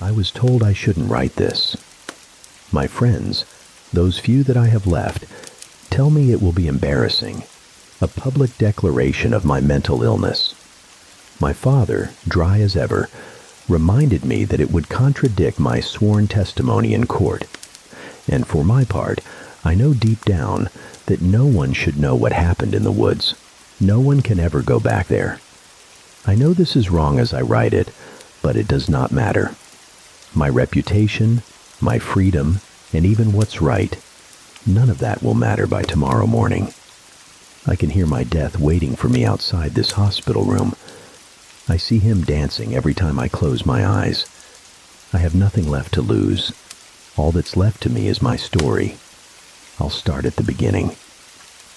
I was told I shouldn't write this. My friends, those few that I have left, tell me it will be embarrassing, a public declaration of my mental illness. My father, dry as ever, reminded me that it would contradict my sworn testimony in court. And for my part, I know deep down that no one should know what happened in the woods. No one can ever go back there. I know this is wrong as I write it, but it does not matter. My reputation, my freedom, and even what's right, none of that will matter by tomorrow morning. I can hear my death waiting for me outside this hospital room. I see him dancing every time I close my eyes. I have nothing left to lose. All that's left to me is my story. I'll start at the beginning.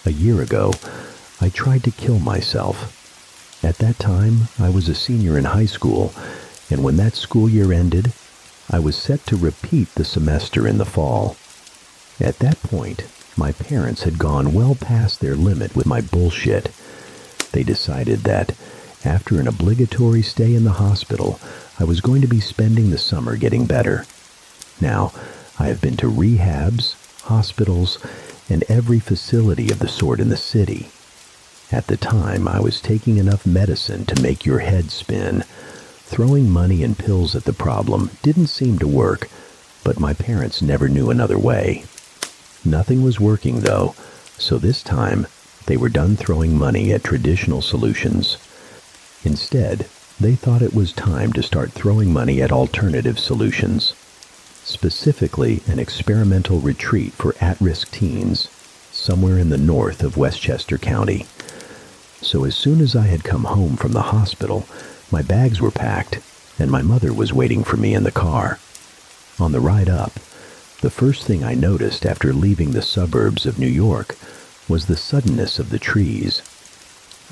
A year ago, I tried to kill myself. At that time, I was a senior in high school, and when that school year ended, I was set to repeat the semester in the fall. At that point, my parents had gone well past their limit with my bullshit. They decided that, after an obligatory stay in the hospital, I was going to be spending the summer getting better. Now, I have been to rehabs, hospitals, and every facility of the sort in the city. At the time, I was taking enough medicine to make your head spin. Throwing money and pills at the problem didn't seem to work, but my parents never knew another way. Nothing was working, though, so this time, they were done throwing money at traditional solutions. Instead, they thought it was time to start throwing money at alternative solutions. Specifically, an experimental retreat for at-risk teens, somewhere in the north of Westchester County. So as soon as I had come home from the hospital, my bags were packed, and my mother was waiting for me in the car. On the ride up, the first thing I noticed after leaving the suburbs of New York was the suddenness of the trees.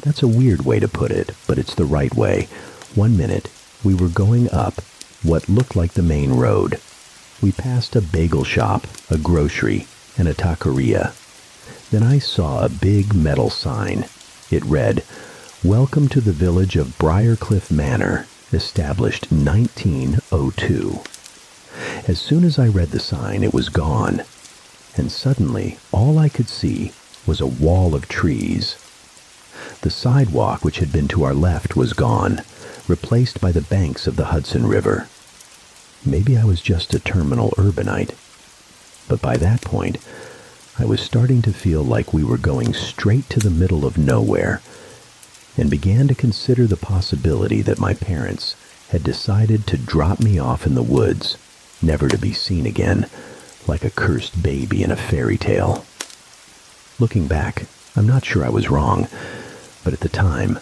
That's a weird way to put it, but it's the right way. One minute, we were going up what looked like the main road. We passed a bagel shop, a grocery, and a taqueria. Then I saw a big metal sign. It read, "Welcome to the village of Briarcliff Manor, established 1902. As soon as I read the sign, it was gone. And suddenly, all I could see was a wall of trees. The sidewalk, which had been to our left, was gone, replaced by the banks of the Hudson River. Maybe I was just a terminal urbanite. But by that point, I was starting to feel like we were going straight to the middle of nowhere, and began to consider the possibility that my parents had decided to drop me off in the woods, never to be seen again, like a cursed baby in a fairy tale. Looking back, I'm not sure I was wrong, but at the time,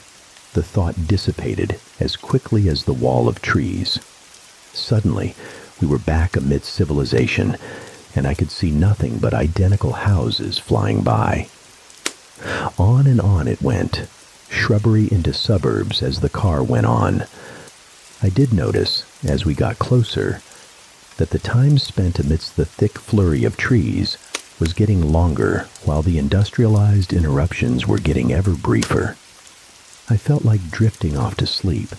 the thought dissipated as quickly as the wall of trees. Suddenly, we were back amidst civilization, and I could see nothing but identical houses flying by. On and on it went, shrubbery into suburbs as the car went on. I did notice, as we got closer, that the time spent amidst the thick flurry of trees was getting longer, while the industrialized interruptions were getting ever briefer. I felt like drifting off to sleep,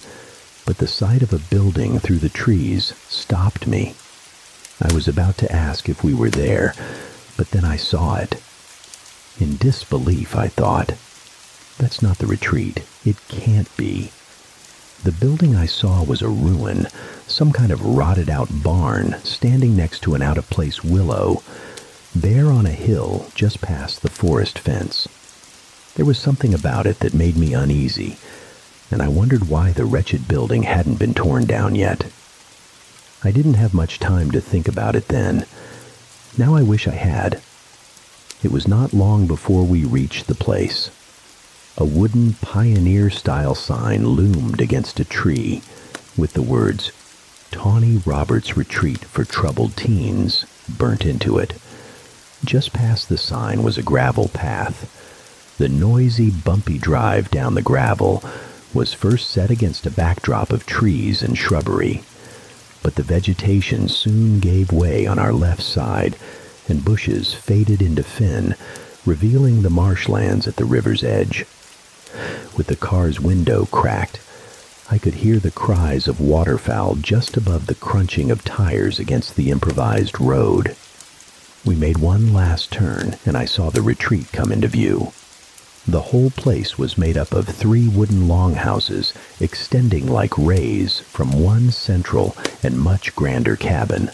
but the sight of a building through the trees stopped me. I was about to ask if we were there, but then I saw it. In disbelief, I thought, "That's not the retreat. It can't be." The building I saw was a ruin, some kind of rotted-out barn standing next to an out-of-place willow, bare on a hill just past the forest fence. There was something about it that made me uneasy, and I wondered why the wretched building hadn't been torn down yet. I didn't have much time to think about it then. Now I wish I had. It was not long before we reached the place. A wooden pioneer-style sign loomed against a tree with the words, "Tawny Roberts Retreat for Troubled Teens," burnt into it. Just past the sign was a gravel path. The noisy, bumpy drive down the gravel was first set against a backdrop of trees and shrubbery, but the vegetation soon gave way on our left side, and bushes faded into fin, revealing the marshlands at the river's edge. With the car's window cracked, I could hear the cries of waterfowl just above the crunching of tires against the improvised road. We made one last turn, and I saw the retreat come into view. The whole place was made up of 3 wooden longhouses extending like rays from one central and much grander cabin.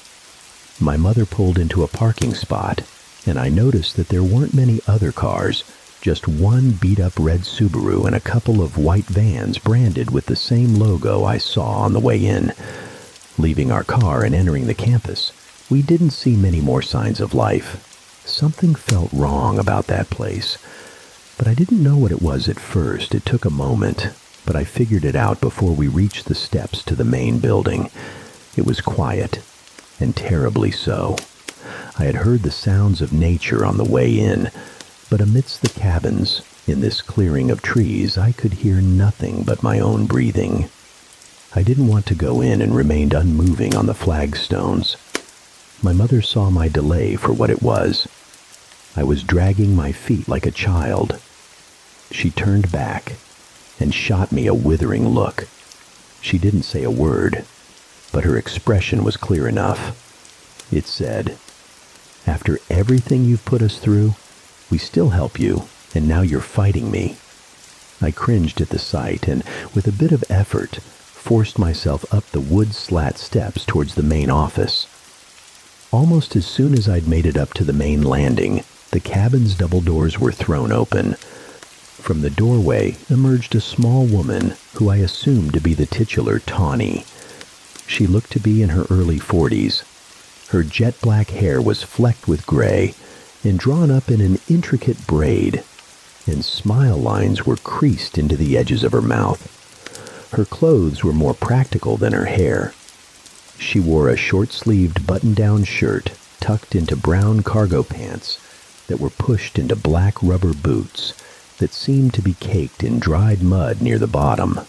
My mother pulled into a parking spot, and I noticed that there weren't many other cars, just one beat-up red Subaru and a couple of white vans branded with the same logo I saw on the way in. Leaving our car and entering the campus, we didn't see many more signs of life. Something felt wrong about that place, but I didn't know what it was at first. It took a moment, but I figured it out before we reached the steps to the main building. It was quiet, and terribly so. I had heard the sounds of nature on the way in, but amidst the cabins, in this clearing of trees, I could hear nothing but my own breathing. I didn't want to go in and remained unmoving on the flagstones. My mother saw my delay for what it was. I was dragging my feet like a child. She turned back and shot me a withering look. She didn't say a word, but her expression was clear enough. It said, "After everything you've put us through, we still help you, and now you're fighting me." I cringed at the sight and, with a bit of effort, forced myself up the wood slat steps towards the main office. Almost as soon as I'd made it up to the main landing, the cabin's double doors were thrown open. From the doorway emerged a small woman who I assumed to be the titular Tawny. She looked to be in her early 40s. Her jet-black hair was flecked with gray and drawn up in an intricate braid, and smile lines were creased into the edges of her mouth. Her clothes were more practical than her hair. She wore a short-sleeved button-down shirt tucked into brown cargo pants that were pushed into black rubber boots that seemed to be caked in dried mud near the bottom.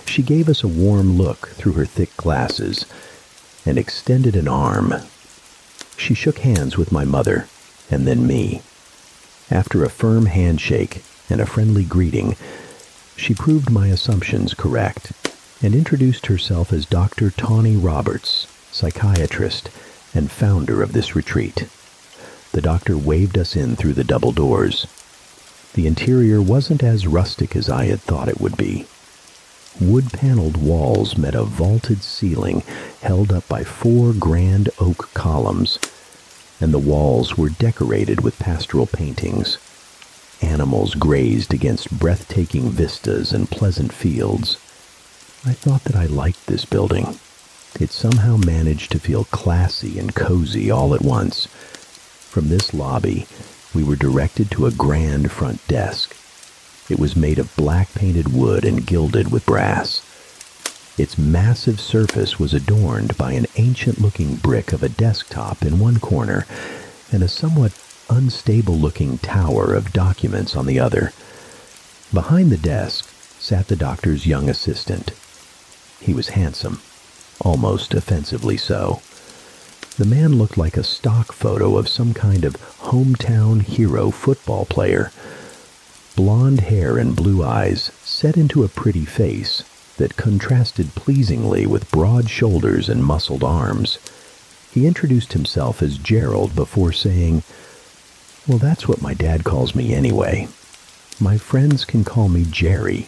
She gave us a warm look through her thick glasses and extended an arm. She shook hands with my mother and then me. After a firm handshake and a friendly greeting, she proved my assumptions correct and introduced herself as Dr. Tawny Roberts, psychiatrist and founder of this retreat. The doctor waved us in through the double doors. The interior wasn't as rustic as I had thought it would be. Wood-paneled walls met a vaulted ceiling held up by 4 grand oak columns, and the walls were decorated with pastoral paintings. Animals grazed against breathtaking vistas and pleasant fields. I thought that I liked this building. It somehow managed to feel classy and cozy all at once. From this lobby, we were directed to a grand front desk. It was made of black-painted wood and gilded with brass. Its massive surface was adorned by an ancient-looking brick of a desktop in one corner and a somewhat unstable-looking tower of documents on the other. Behind the desk sat the doctor's young assistant. He was handsome, almost offensively so. The man looked like a stock photo of some kind of hometown hero football player. Blonde hair and blue eyes set into a pretty face that contrasted pleasingly with broad shoulders and muscled arms. He introduced himself as Gerald before saying, "Well, that's what my dad calls me anyway. My friends can call me Jerry."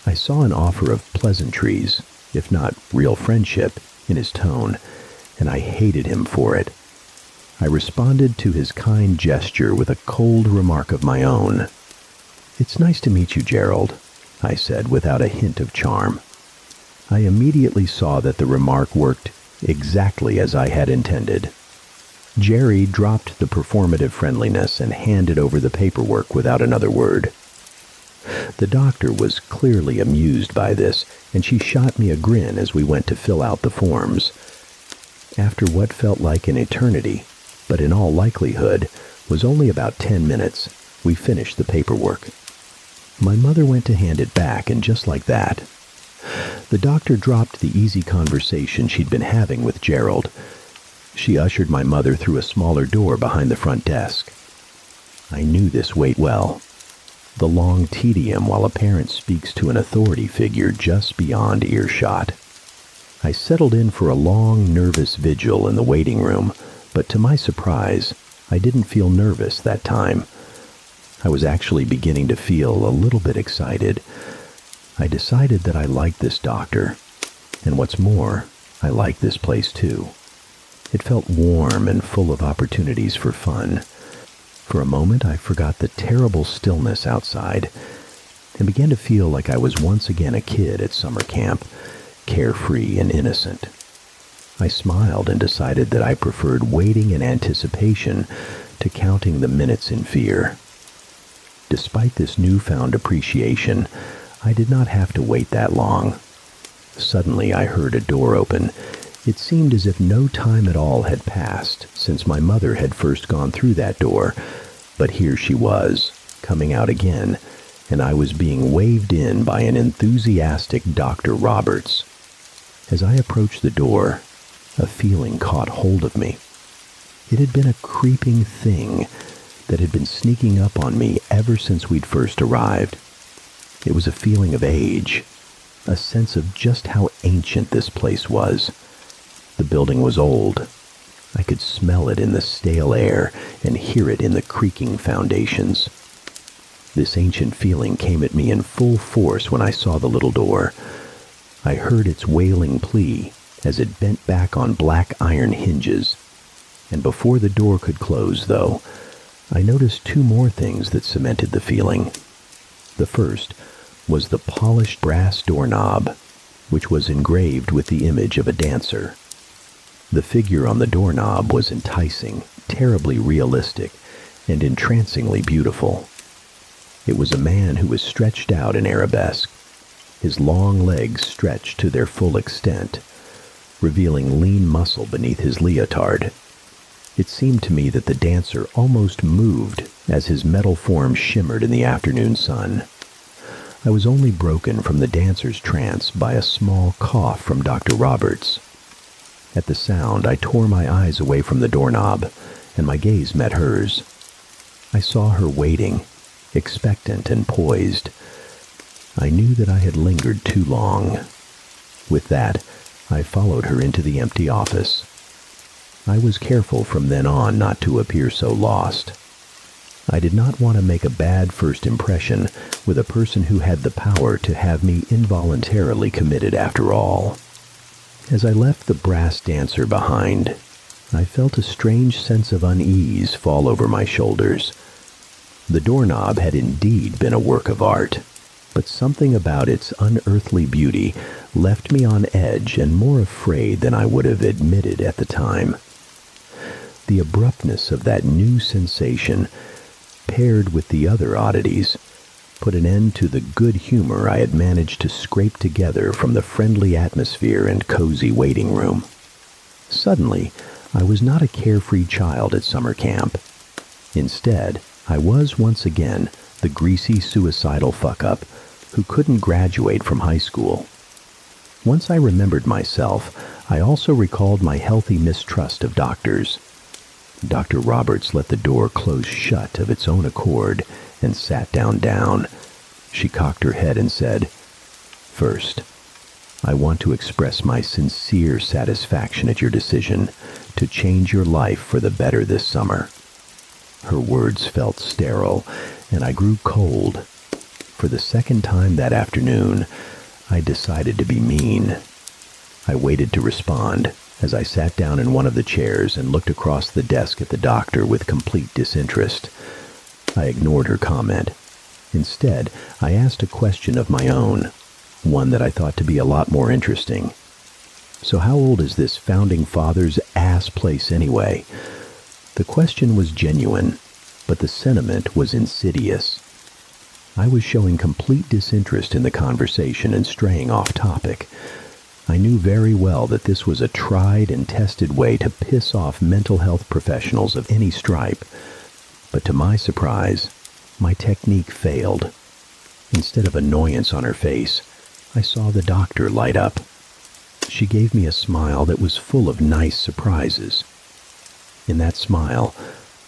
I saw an offer of pleasantries, if not real friendship, in his tone, and I hated him for it. I responded to his kind gesture with a cold remark of my own. "It's nice to meet you, Gerald," I said without a hint of charm. I immediately saw that the remark worked exactly as I had intended. Jerry dropped the performative friendliness and handed over the paperwork without another word. The doctor was clearly amused by this, and she shot me a grin as we went to fill out the forms. After what felt like an eternity, but in all likelihood was only about 10 minutes, we finished the paperwork. My mother went to hand it back, and just like that, the doctor dropped the easy conversation she'd been having with Gerald. She ushered my mother through a smaller door behind the front desk. I knew this wait well. the long tedium while a parent speaks to an authority figure just beyond earshot. I settled in for a long, nervous vigil in the waiting room, but to my surprise, I didn't feel nervous that time. I was actually beginning to feel a little bit excited. I decided that I liked this doctor, and what's more, I liked this place too. It felt warm and full of opportunities for fun. For a moment, I forgot the terrible stillness outside and began to feel like I was once again a kid at summer camp, carefree and innocent. I smiled and decided that I preferred waiting in anticipation to counting the minutes in fear. Despite this newfound appreciation, I did not have to wait that long. Suddenly, I heard a door open. It seemed as if no time at all had passed since my mother had first gone through that door, but here she was, coming out again, and I was being waved in by an enthusiastic Dr. Roberts. As I approached the door, a feeling caught hold of me. It had been a creeping thing that had been sneaking up on me ever since we'd first arrived. It was a feeling of age, a sense of just how ancient this place was. The building was old. I could smell it in the stale air and hear it in the creaking foundations. This ancient feeling came at me in full force when I saw the little door. I heard its wailing plea as it bent back on black iron hinges. And before the door could close, though, I noticed two more things that cemented the feeling. The first was the polished brass doorknob, which was engraved with the image of a dancer. The figure on the doorknob was enticing, terribly realistic, and entrancingly beautiful. It was a man who was stretched out in arabesque, his long legs stretched to their full extent, revealing lean muscle beneath his leotard. It seemed to me that the dancer almost moved as his metal form shimmered in the afternoon sun. I was only broken from the dancer's trance by a small cough from Dr. Roberts. At the sound, I tore my eyes away from the doorknob, and my gaze met hers. I saw her waiting, expectant and poised. I knew that I had lingered too long. With that, I followed her into the empty office. I was careful from then on not to appear so lost. I did not want to make a bad first impression with a person who had the power to have me involuntarily committed after all. As I left the brass dancer behind, I felt a strange sense of unease fall over my shoulders. The doorknob had indeed been a work of art, but something about its unearthly beauty left me on edge and more afraid than I would have admitted at the time. The abruptness of that new sensation, paired with the other oddities, put an end to the good humor I had managed to scrape together from the friendly atmosphere and cozy waiting room. Suddenly, I was not a carefree child at summer camp. Instead, I was once again the greasy, suicidal fuck-up who couldn't graduate from high school. Once I remembered myself, I also recalled my healthy mistrust of doctors. Dr. Roberts let the door close shut of its own accord and sat down. She cocked her head and said, "First, I want to express my sincere satisfaction at your decision to change your life for the better this summer." Her words felt sterile, and I grew cold. For the second time that afternoon, I decided to be mean. I waited to respond as I sat down in one of the chairs and looked across the desk at the doctor with complete disinterest. I ignored her comment. Instead, I asked a question of my own, one that I thought to be a lot more interesting. "So how old is this founding father's ass place anyway?" The question was genuine, but the sentiment was insidious. I was showing complete disinterest in the conversation and straying off topic. I knew very well that this was a tried and tested way to piss off mental health professionals of any stripe. But to my surprise, my technique failed. Instead of annoyance on her face, I saw the doctor light up. She gave me a smile that was full of nice surprises. In that smile,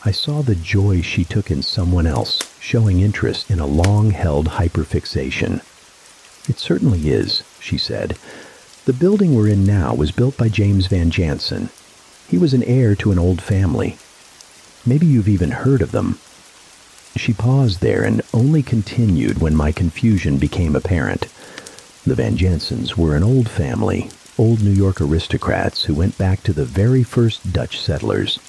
I saw the joy she took in someone else showing interest in a long-held hyperfixation. "It certainly is," she said. "The building we're in now was built by James Van Jansen. He was an heir to an old family. Maybe you've even heard of them." She paused there and only continued when my confusion became apparent. The Van Jansens were an old family, old New York aristocrats who went back to the very first Dutch settlers.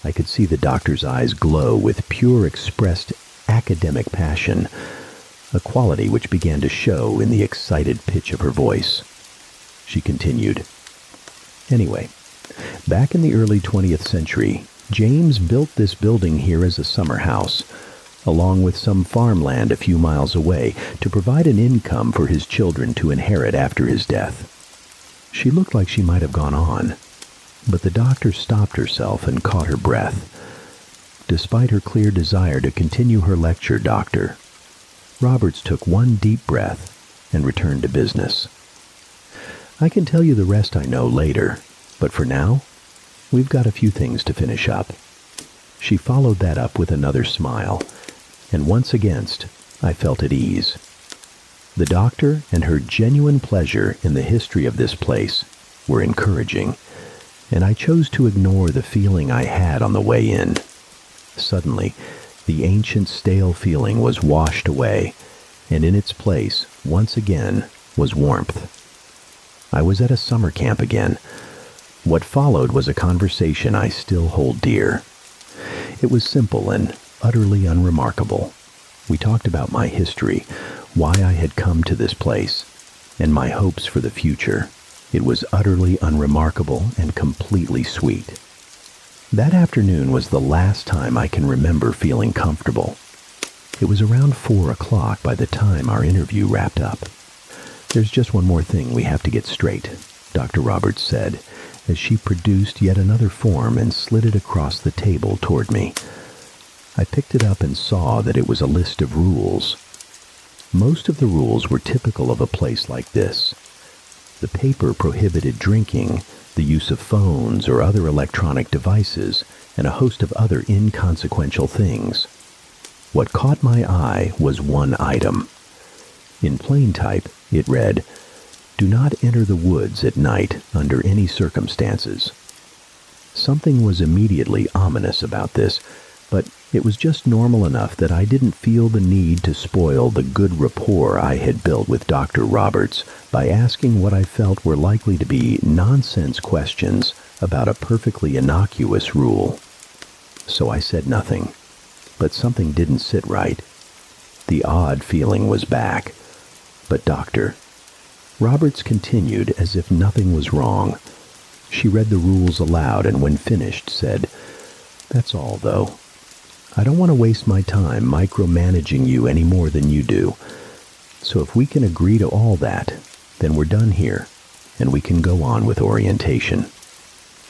I could see the doctor's eyes glow with pure expressed academic passion, a quality which began to show in the excited pitch of her voice. She continued, "Anyway, back in the early 20th century, James built this building here as a summer house, along with some farmland a few miles away, to provide an income for his children to inherit after his death." She looked like she might have gone on, but the doctor stopped herself and caught her breath. Despite her clear desire to continue her lecture, Dr. Roberts took one deep breath and returned to business. "I can tell you the rest I know later, but for now, we've got a few things to finish up." She followed that up with another smile, and once again, I felt at ease. The doctor and her genuine pleasure in the history of this place were encouraging, and I chose to ignore the feeling I had on the way in. Suddenly, the ancient stale feeling was washed away, and in its place, once again, was warmth. I was at a summer camp again. What followed was a conversation I still hold dear. It was simple and utterly unremarkable. We talked about my history, why I had come to this place, and my hopes for the future. It was utterly unremarkable and completely sweet. That afternoon was the last time I can remember feeling comfortable. It was around 4 o'clock by the time our interview wrapped up. "There's just one more thing we have to get straight," Dr. Roberts said, as she produced yet another form and slid it across the table toward me. I picked it up and saw that it was a list of rules. Most of the rules were typical of a place like this. The paper prohibited drinking, the use of phones or other electronic devices, and a host of other inconsequential things. What caught my eye was one item. In plain type, it read, "Do not enter the woods at night under any circumstances." Something was immediately ominous about this, but it was just normal enough that I didn't feel the need to spoil the good rapport I had built with Dr. Roberts by asking what I felt were likely to be nonsense questions about a perfectly innocuous rule. So I said nothing, but something didn't sit right. The odd feeling was back. But Dr. Roberts continued as if nothing was wrong. She read the rules aloud and when finished said, "That's all, though. I don't want to waste my time micromanaging you any more than you do. So if we can agree to all that, then we're done here, and we can go on with orientation."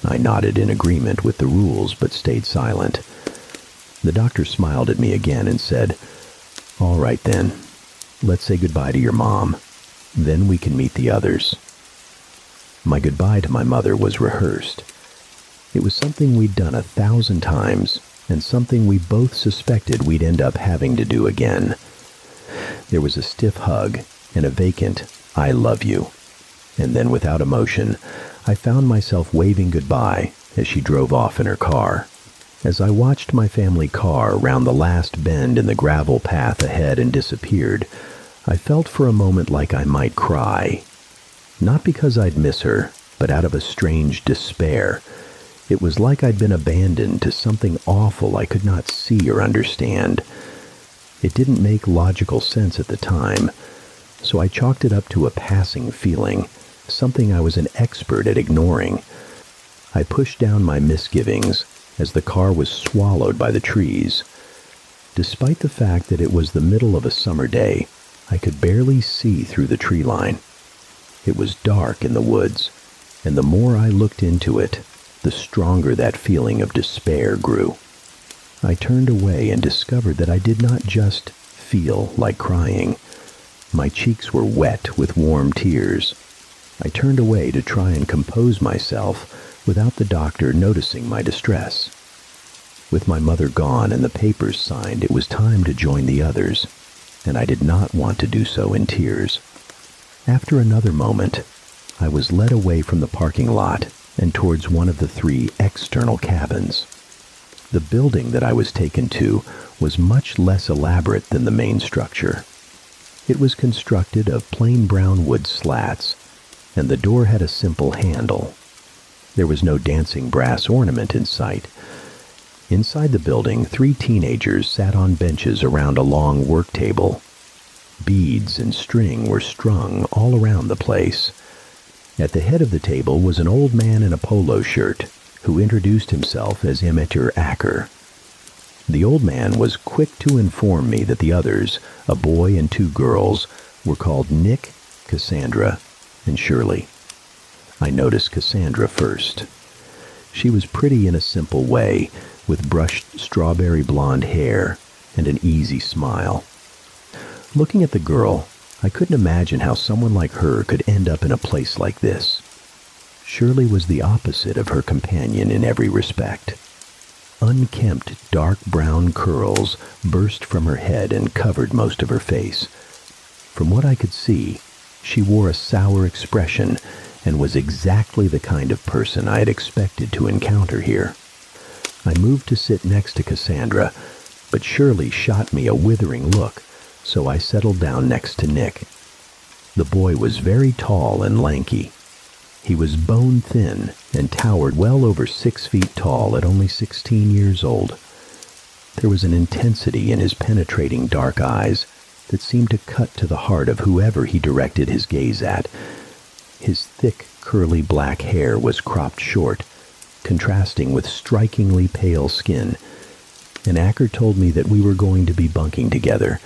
I nodded in agreement with the rules, but stayed silent. The doctor smiled at me again and said, "All right then, let's say goodbye to your mom. Then we can meet the others." My goodbye to my mother was rehearsed. It was something we'd done 1,000 times, and something we both suspected we'd end up having to do again. There was a stiff hug and a vacant, "I love you." And then without emotion, I found myself waving goodbye as she drove off in her car. As I watched my family car round the last bend in the gravel path ahead and disappeared, I felt for a moment like I might cry. Not because I'd miss her, but out of a strange despair. It was like I'd been abandoned to something awful I could not see or understand. It didn't make logical sense at the time, so I chalked it up to a passing feeling, something I was an expert at ignoring. I pushed down my misgivings as the car was swallowed by the trees. Despite the fact that it was the middle of a summer day, I could barely see through the tree line. It was dark in the woods, and the more I looked into it, the stronger that feeling of despair grew. I turned away and discovered that I did not just feel like crying. My cheeks were wet with warm tears. I turned away to try and compose myself without the doctor noticing my distress. With my mother gone and the papers signed, it was time to join the others, and I did not want to do so in tears. After another moment, I was led away from the parking lot and towards one of the 3 external cabins. The building that I was taken to was much less elaborate than the main structure. It was constructed of plain brown wood slats, and the door had a simple handle. There was no dancing brass ornament in sight. Inside the building, 3 teenagers sat on benches around a long work table. Beads and string were strung all around the place. At the head of the table was an old man in a polo shirt who introduced himself as Immerse Acker. The old man was quick to inform me that the others, a boy and 2 girls, were called Nick, Cassandra, and Shirley. I noticed Cassandra first. She was pretty in a simple way, with brushed strawberry blonde hair and an easy smile. Looking at the girl, I couldn't imagine how someone like her could end up in a place like this. Shirley was the opposite of her companion in every respect. Unkempt, dark brown curls burst from her head and covered most of her face. From what I could see, she wore a sour expression and was exactly the kind of person I had expected to encounter here. I moved to sit next to Cassandra, but Shirley shot me a withering look, so I settled down next to Nick. The boy was very tall and lanky. He was bone-thin and towered well over 6 feet tall at only 16 years old. There was an intensity in his penetrating dark eyes that seemed to cut to the heart of whoever he directed his gaze at. His thick, curly black hair was cropped short, contrasting with strikingly pale skin, and Acker told me that we were going to be bunking together.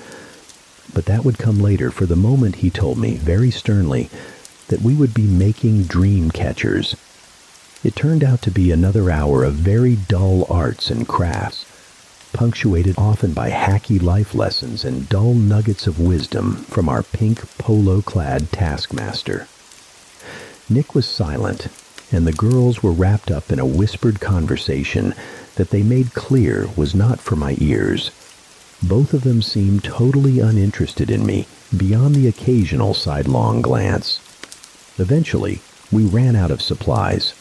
But that would come later, for the moment he told me, very sternly, that we would be making dream catchers. It turned out to be another hour of very dull arts and crafts, punctuated often by hacky life lessons and dull nuggets of wisdom from our pink polo-clad taskmaster. Nick was silent, and the girls were wrapped up in a whispered conversation that they made clear was not for my ears. Both of them seemed totally uninterested in me, beyond the occasional sidelong glance. Eventually, we ran out of supplies.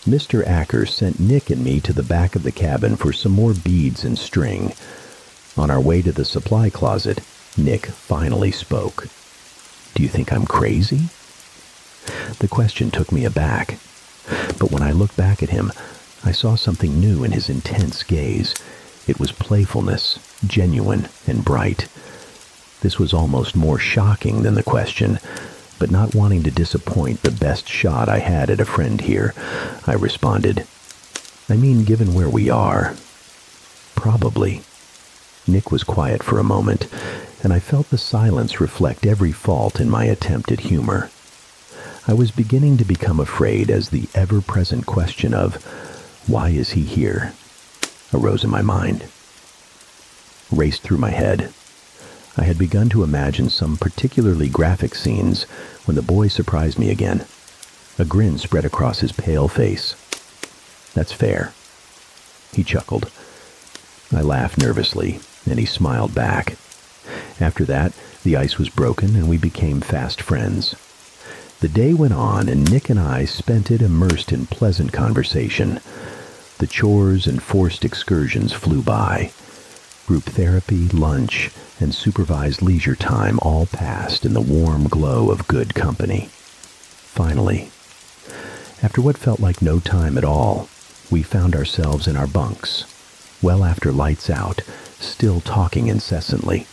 Mr. Acker sent Nick and me to the back of the cabin for some more beads and string. On our way to the supply closet, Nick finally spoke. "Do you think I'm crazy?" The question took me aback, but when I looked back at him, I saw something new in his intense gaze. It was playfulness, genuine and bright. This was almost more shocking than the question, but not wanting to disappoint the best shot I had at a friend here, I responded, "I mean, given where we are, probably." Nick was quiet for a moment, and I felt the silence reflect every fault in my attempt at humor. I was beginning to become afraid as the ever-present question of, "Why is he here?" arose in my mind. Raced through my head. I had begun to imagine some particularly graphic scenes when the boy surprised me again. A grin spread across his pale face. "That's fair." He chuckled. I laughed nervously, and he smiled back. After that, the ice was broken, and we became fast friends. The day went on, and Nick and I spent it immersed in pleasant conversation. The chores and forced excursions flew by. Group therapy, lunch, and supervised leisure time all passed in the warm glow of good company. Finally, after what felt like no time at all, we found ourselves in our bunks, well after lights out, still talking incessantly.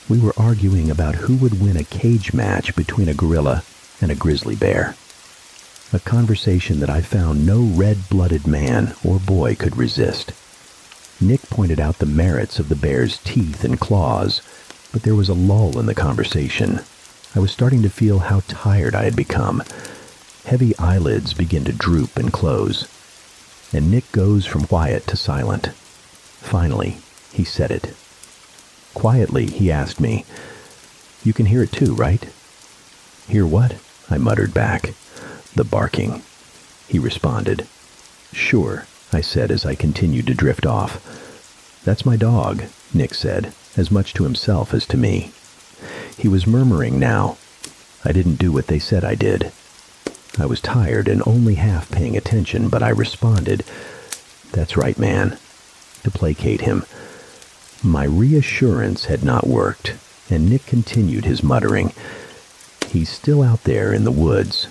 We were arguing about who would win a cage match between a gorilla and a grizzly bear. A conversation that I found no red-blooded man or boy could resist. Nick pointed out the merits of the bear's teeth and claws, but there was a lull in the conversation. I was starting to feel how tired I had become. Heavy eyelids begin to droop and close, and Nick goes from quiet to silent. Finally, he said it. Quietly, he asked me, "You can hear it too, right?" "Hear what?" I muttered back. "The barking," he responded. "Sure," I said as I continued to drift off. "That's my dog," Nick said, as much to himself as to me. He was murmuring now. I didn't do what they said I did. I was tired and only half paying attention, but I responded, "That's right, man," to placate him. My reassurance had not worked, and Nick continued his muttering. "He's still out there in the woods."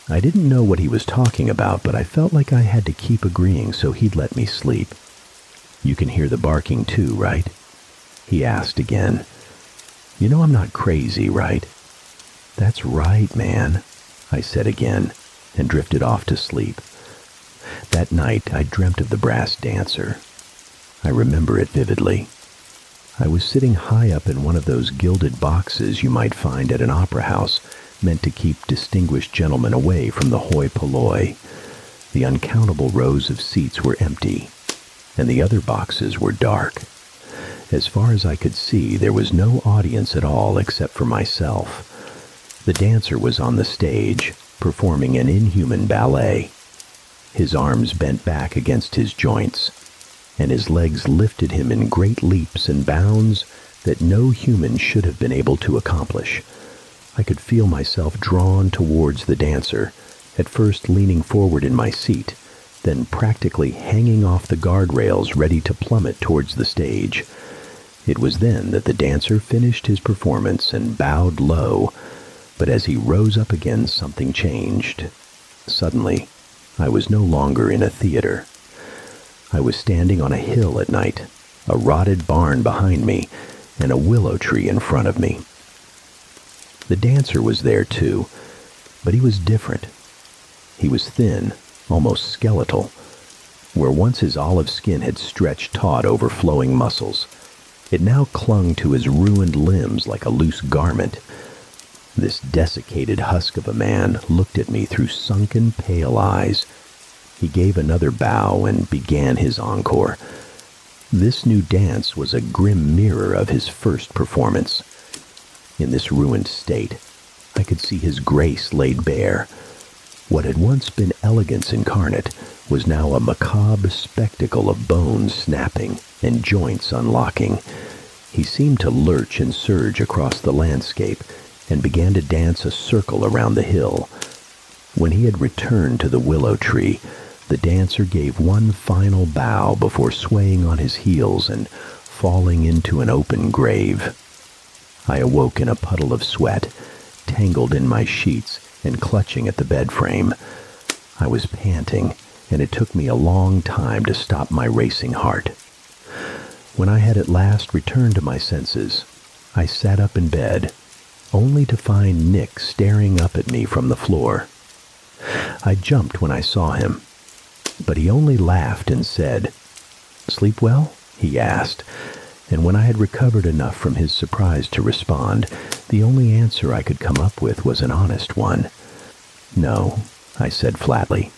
I didn't know what he was talking about, but I felt like I had to keep agreeing so he'd let me sleep. "You can hear the barking too, right?" he asked again. "You know I'm not crazy, right?" "That's right, man," I said again, and drifted off to sleep. That night I dreamt of the brass dancer. I remember it vividly. I was sitting high up in one of those gilded boxes you might find at an opera house, meant to keep distinguished gentlemen away from the hoi polloi. The uncountable rows of seats were empty, and the other boxes were dark. As far as I could see, there was no audience at all except for myself. The dancer was on the stage, performing an inhuman ballet. His arms bent back against his joints, and his legs lifted him in great leaps and bounds that no human should have been able to accomplish. I could feel myself drawn towards the dancer, at first leaning forward in my seat, then practically hanging off the guardrails ready to plummet towards the stage. It was then that the dancer finished his performance and bowed low, but as he rose up again, something changed. Suddenly, I was no longer in a theater. I was standing on a hill at night, a rotted barn behind me, and a willow tree in front of me. The dancer was there too, but he was different. He was thin, almost skeletal. Where once his olive skin had stretched taut over flowing muscles, it now clung to his ruined limbs like a loose garment. This desiccated husk of a man looked at me through sunken, pale eyes. He gave another bow and began his encore. This new dance was a grim mirror of his first performance. In this ruined state, I could see his grace laid bare. What had once been elegance incarnate was now a macabre spectacle of bones snapping and joints unlocking. He seemed to lurch and surge across the landscape and began to dance a circle around the hill. When he had returned to the willow tree, the dancer gave one final bow before swaying on his heels and falling into an open grave. I awoke in a puddle of sweat, tangled in my sheets and clutching at the bed frame. I was panting, and it took me a long time to stop my racing heart. When I had at last returned to my senses, I sat up in bed, only to find Nick staring up at me from the floor. I jumped when I saw him, but he only laughed and said, "Sleep well?" he asked, and when I had recovered enough from his surprise to respond, the only answer I could come up with was an honest one. "No," I said flatly.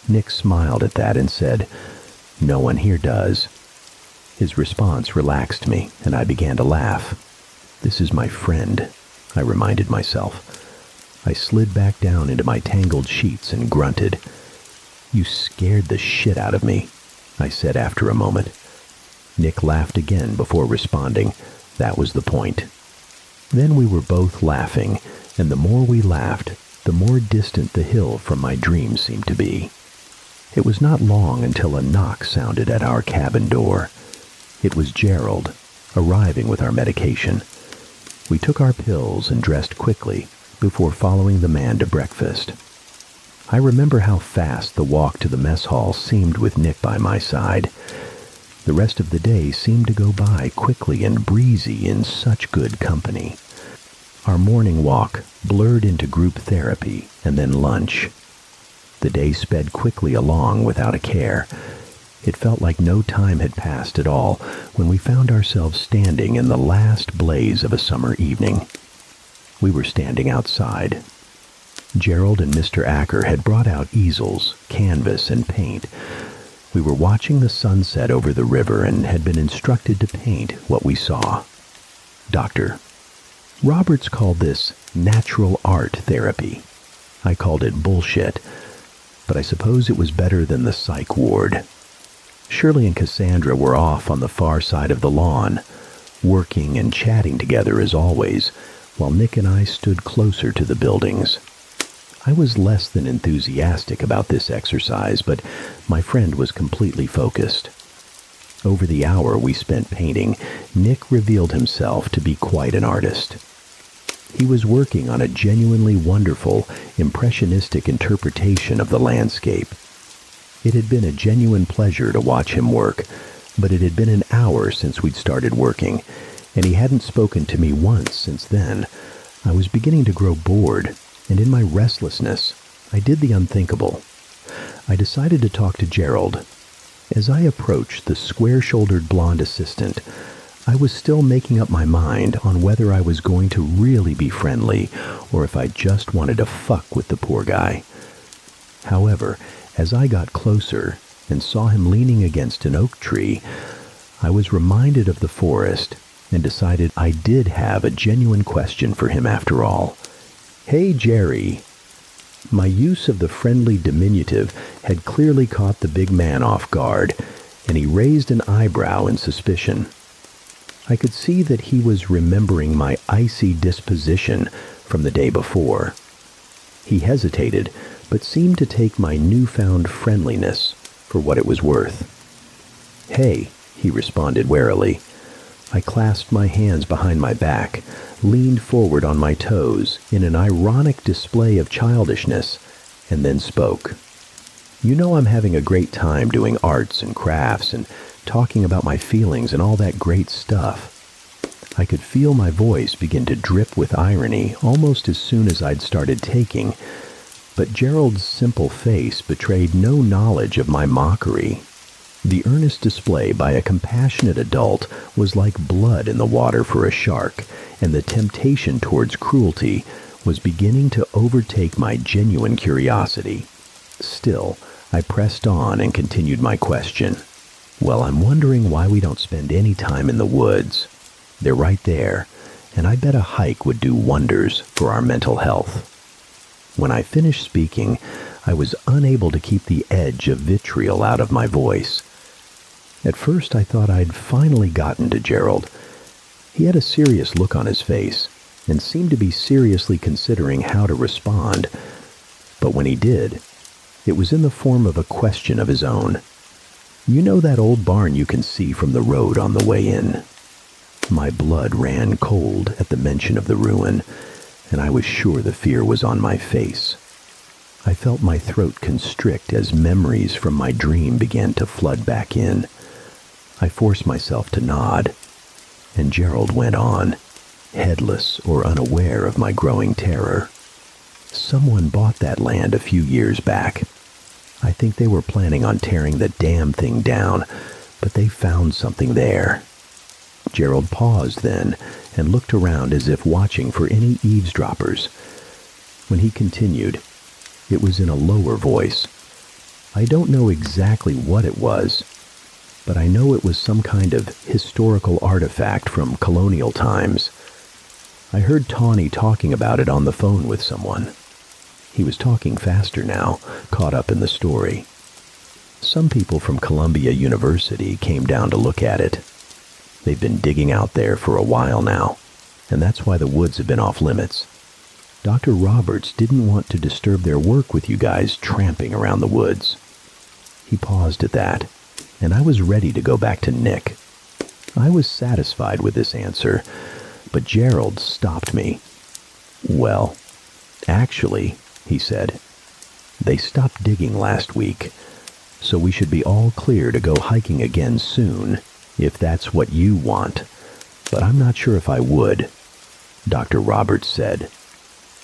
Nick smiled at that and said, "No one here does." His response relaxed me, and I began to laugh. "This is my friend," I reminded myself. I slid back down into my tangled sheets and grunted. "You scared the shit out of me," I said after a moment. Nick laughed again before responding. That was the point. Then we were both laughing, and the more we laughed, the more distant the hill from my dream seemed to be. It was not long until a knock sounded at our cabin door. It was Gerald, arriving with our medication. We took our pills and dressed quickly before following the man to breakfast. I remember how fast the walk to the mess hall seemed with Nick by my side. The rest of the day seemed to go by quickly and breezy in such good company. Our morning walk blurred into group therapy and then lunch. The day sped quickly along without a care. It felt like no time had passed at all when we found ourselves standing in the last blaze of a summer evening. We were standing outside. Gerald and Mr. Acker had brought out easels, canvas, and paint. We were watching the sunset over the river and had been instructed to paint what we saw. Dr. Roberts called this natural art therapy. I called it bullshit. but I suppose it was better than the psych ward. Shirley and Cassandra were off on the far side of the lawn, working and chatting together as always, while Nick and I stood closer to the buildings. I was less than enthusiastic about this exercise, but my friend was completely focused. Over the hour we spent painting, Nick revealed himself to be quite an artist. He was working on a genuinely wonderful, impressionistic interpretation of the landscape. It had been a genuine pleasure to watch him work, but it had been an hour since we'd started working, and he hadn't spoken to me once since then. I was beginning to grow bored, and in my restlessness, I did the unthinkable. I decided to talk to Gerald. As I approached the square-shouldered blonde assistant, I was still making up my mind on whether I was going to really be friendly or if I just wanted to fuck with the poor guy. However, as I got closer and saw him leaning against an oak tree, I was reminded of the forest and decided I did have a genuine question for him after all. "Hey, Jerry." My use of the friendly diminutive had clearly caught the big man off guard, and he raised an eyebrow in suspicion. I could see that he was remembering my icy disposition from the day before. He hesitated, but seemed to take my newfound friendliness for what it was worth. "Hey," he responded warily. I clasped my hands behind my back, leaned forward on my toes in an ironic display of childishness, and then spoke. "You know I'm having a great time doing arts and crafts and talking about my feelings and all that great stuff." I could feel my voice begin to drip with irony almost as soon as I'd started taking, but Gerald's simple face betrayed no knowledge of my mockery. The earnest display by a compassionate adult was like blood in the water for a shark, and the temptation towards cruelty was beginning to overtake my genuine curiosity. Still, I pressed on and continued my question. "Well, I'm wondering why we don't spend any time in the woods. They're right there, and I bet a hike would do wonders for our mental health." When I finished speaking, I was unable to keep the edge of vitriol out of my voice. At first, I thought I'd finally gotten to Gerald. He had a serious look on his face and seemed to be seriously considering how to respond. But when he did, it was in the form of a question of his own. "You know that old barn you can see from the road on the way in?" My blood ran cold at the mention of the ruin, and I was sure the fear was on my face. I felt my throat constrict as memories from my dream began to flood back in. I forced myself to nod, and Gerald went on, heedless or unaware of my growing terror. "Someone bought that land a few years back. I think they were planning on tearing the damn thing down, but they found something there." Gerald paused then and looked around as if watching for any eavesdroppers. When he continued, it was in a lower voice. "I don't know exactly what it was, but I know it was some kind of historical artifact from colonial times. I heard Tawny talking about it on the phone with someone." He was talking faster now, caught up in the story. "Some people from Columbia University came down to look at it. They've been digging out there for a while now, and that's why the woods have been off limits. Dr. Roberts didn't want to disturb their work with you guys tramping around the woods." He paused at that, and I was ready to go back to Nick. I was satisfied with this answer, but Gerald stopped me. "Well, actually," he said, "they stopped digging last week, so we should be all clear to go hiking again soon, if that's what you want. But I'm not sure if I would," Dr. Roberts said.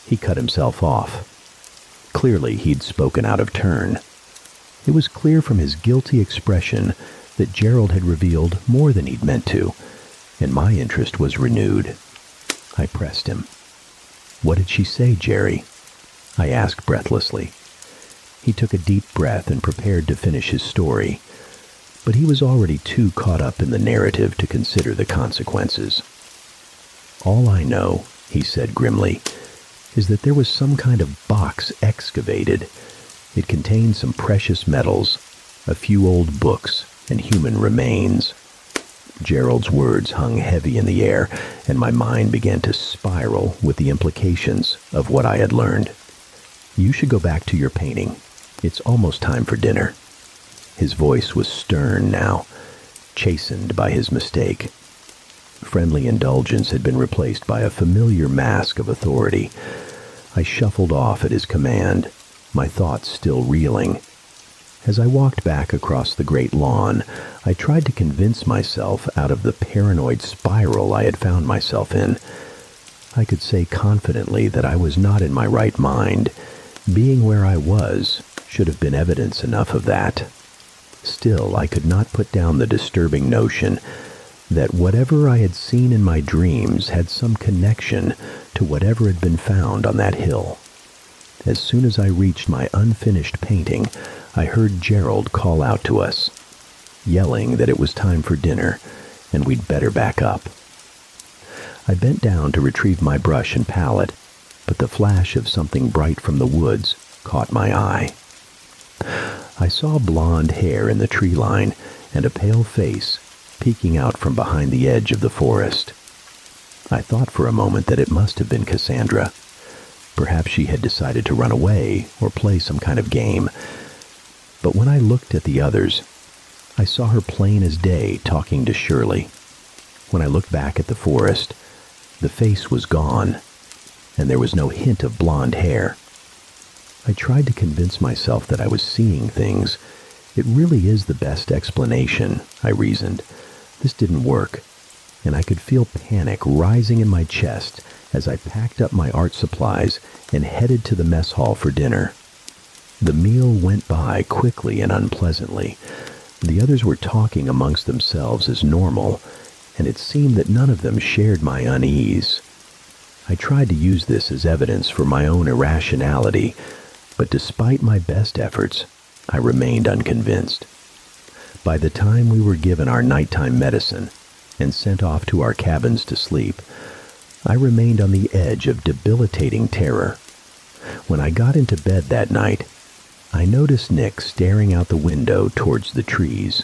He cut himself off. Clearly, he'd spoken out of turn. It was clear from his guilty expression that Gerald had revealed more than he'd meant to, and my interest was renewed. I pressed him. "What did she say, Jerry?" I asked breathlessly. He took a deep breath and prepared to finish his story, but he was already too caught up in the narrative to consider the consequences. "All I know," he said grimly, "is that there was some kind of box excavated. It contained some precious metals, a few old books, and human remains. Gerald's words hung heavy in the air, and my mind began to spiral with the implications of what I had learned. You should go back to your painting. It's almost time for dinner. His voice was stern now, chastened by his mistake. Friendly indulgence had been replaced by a familiar mask of authority. I shuffled off at his command, my thoughts still reeling. As I walked back across the great lawn, I tried to convince myself out of the paranoid spiral I had found myself in. I could say confidently that I was not in my right mind. Being where I was should have been evidence enough of that. Still, I could not put down the disturbing notion that whatever I had seen in my dreams had some connection to whatever had been found on that hill. As soon as I reached my unfinished painting, I heard Gerald call out to us, yelling that it was time for dinner and we'd better back up. I bent down to retrieve my brush and palette, but the flash of something bright from the woods caught my eye. I saw blonde hair in the tree line and a pale face peeking out from behind the edge of the forest. I thought for a moment that it must have been Cassandra. Perhaps she had decided to run away or play some kind of game. But when I looked at the others, I saw her plain as day talking to Shirley. When I looked back at the forest, the face was gone, and there was no hint of blonde hair. I tried to convince myself that I was seeing things. It really is the best explanation, I reasoned. This didn't work, and I could feel panic rising in my chest as I packed up my art supplies and headed to the mess hall for dinner. The meal went by quickly and unpleasantly. The others were talking amongst themselves as normal, and it seemed that none of them shared my unease. I tried to use this as evidence for my own irrationality, but despite my best efforts, I remained unconvinced. By the time we were given our nighttime medicine and sent off to our cabins to sleep, I remained on the edge of debilitating terror. When I got into bed that night, I noticed Nick staring out the window towards the trees.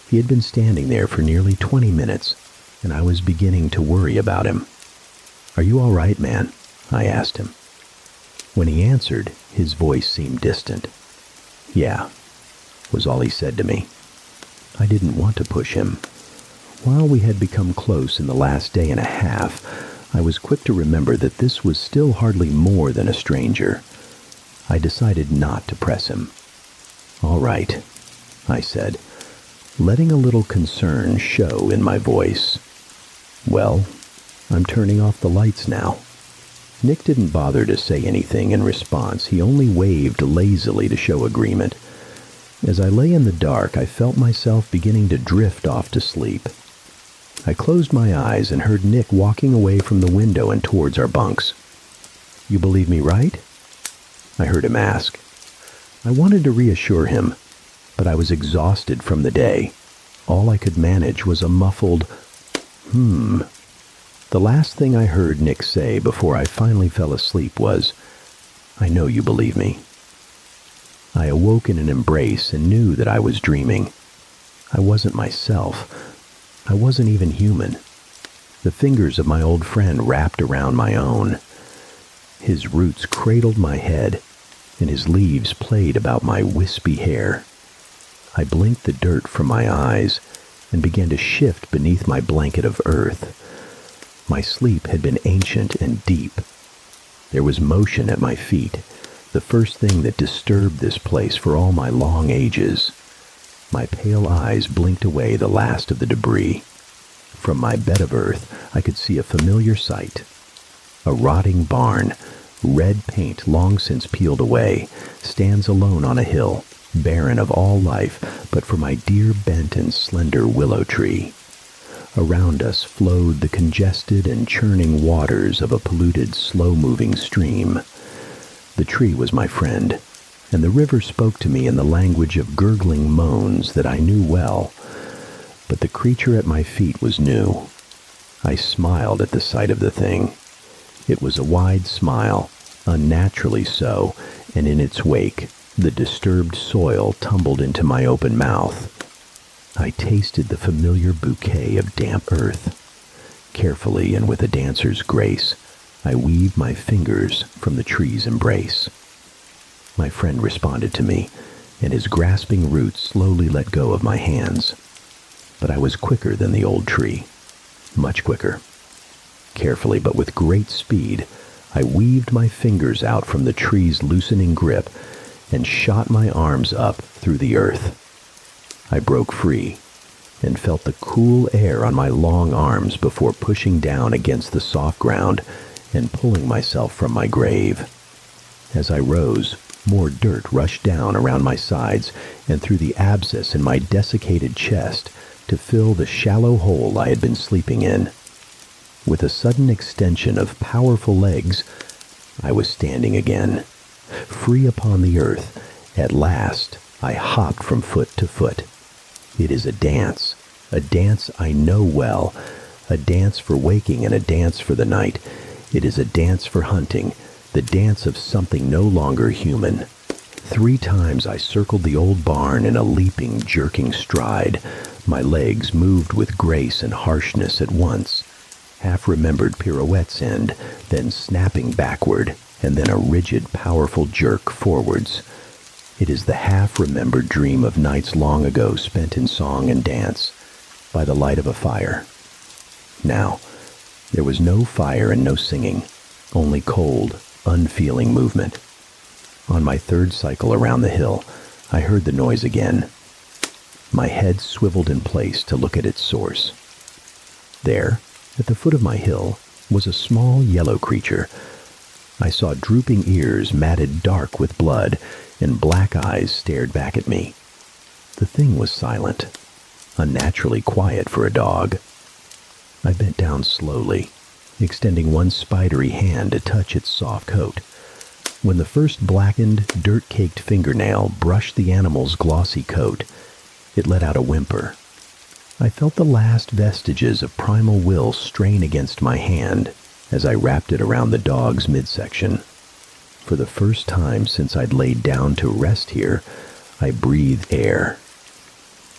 He had been standing there for nearly 20 minutes, and I was beginning to worry about him. "Are you all right, man?" I asked him. When he answered, his voice seemed distant. "Yeah," was all he said to me. I didn't want to push him. While we had become close in the last day and a half, I was quick to remember that this was still hardly more than a stranger. I decided not to press him. "All right," I said, letting a little concern show in my voice. "Well, I'm turning off the lights now." Nick didn't bother to say anything in response. He only waved lazily to show agreement. As I lay in the dark, I felt myself beginning to drift off to sleep. I closed my eyes and heard Nick walking away from the window and towards our bunks. "You believe me, right?" I heard him ask. I wanted to reassure him, but I was exhausted from the day. All I could manage was a muffled, The last thing I heard Nick say before I finally fell asleep was, "I know you believe me." I awoke in an embrace and knew that I was dreaming. I wasn't myself. I wasn't even human. The fingers of my old friend wrapped around my own. His roots cradled my head, and his leaves played about my wispy hair. I blinked the dirt from my eyes and began to shift beneath my blanket of earth. My sleep had been ancient and deep. There was motion at my feet, the first thing that disturbed this place for all my long ages. My pale eyes blinked away the last of the debris. From my bed of earth, I could see a familiar sight. A rotting barn, red paint long since peeled away, stands alone on a hill, barren of all life but for my dear bent and slender willow tree. Around us flowed the congested and churning waters of a polluted, slow-moving stream. The tree was my friend, and the river spoke to me in the language of gurgling moans that I knew well. But the creature at my feet was new. I smiled at the sight of the thing. It was a wide smile, unnaturally so, and in its wake, The disturbed soil tumbled into my open mouth. I tasted the familiar bouquet of damp earth. Carefully and with a dancer's grace, I weaved my fingers from the tree's embrace. My friend responded to me, and his grasping roots slowly let go of my hands. But I was quicker than the old tree, much quicker. Carefully but with great speed, I weaved my fingers out from the tree's loosening grip and shot my arms up through the earth. I broke free and felt the cool air on my long arms before pushing down against the soft ground and pulling myself from my grave. As I rose, more dirt rushed down around my sides and through the abscess in my desiccated chest to fill the shallow hole I had been sleeping in. With a sudden extension of powerful legs, I was standing again. Free upon the earth, at last I hopped from foot to foot. It is a dance I know well, a dance for waking and a dance for the night. It is a dance for hunting, the dance of something no longer human. 3 times I circled the old barn in a leaping, jerking stride. My legs moved with grace and harshness at once. Half-remembered pirouettes end, then snapping backward, and then a rigid, powerful jerk forwards. It is the half-remembered dream of nights long ago spent in song and dance, by the light of a fire. Now, there was no fire and no singing, only cold, unfeeling movement. On my 3rd cycle around the hill, I heard the noise again. My head swiveled in place to look at its source. There, at the foot of my hill, was a small yellow creature. I saw drooping ears matted dark with blood, and black eyes stared back at me. The thing was silent, unnaturally quiet for a dog. I bent down slowly, extending one spidery hand to touch its soft coat. When the first blackened, dirt-caked fingernail brushed the animal's glossy coat, it let out a whimper. I felt the last vestiges of primal will strain against my hand as I wrapped it around the dog's midsection. For the first time since I'd laid down to rest here, I breathed air.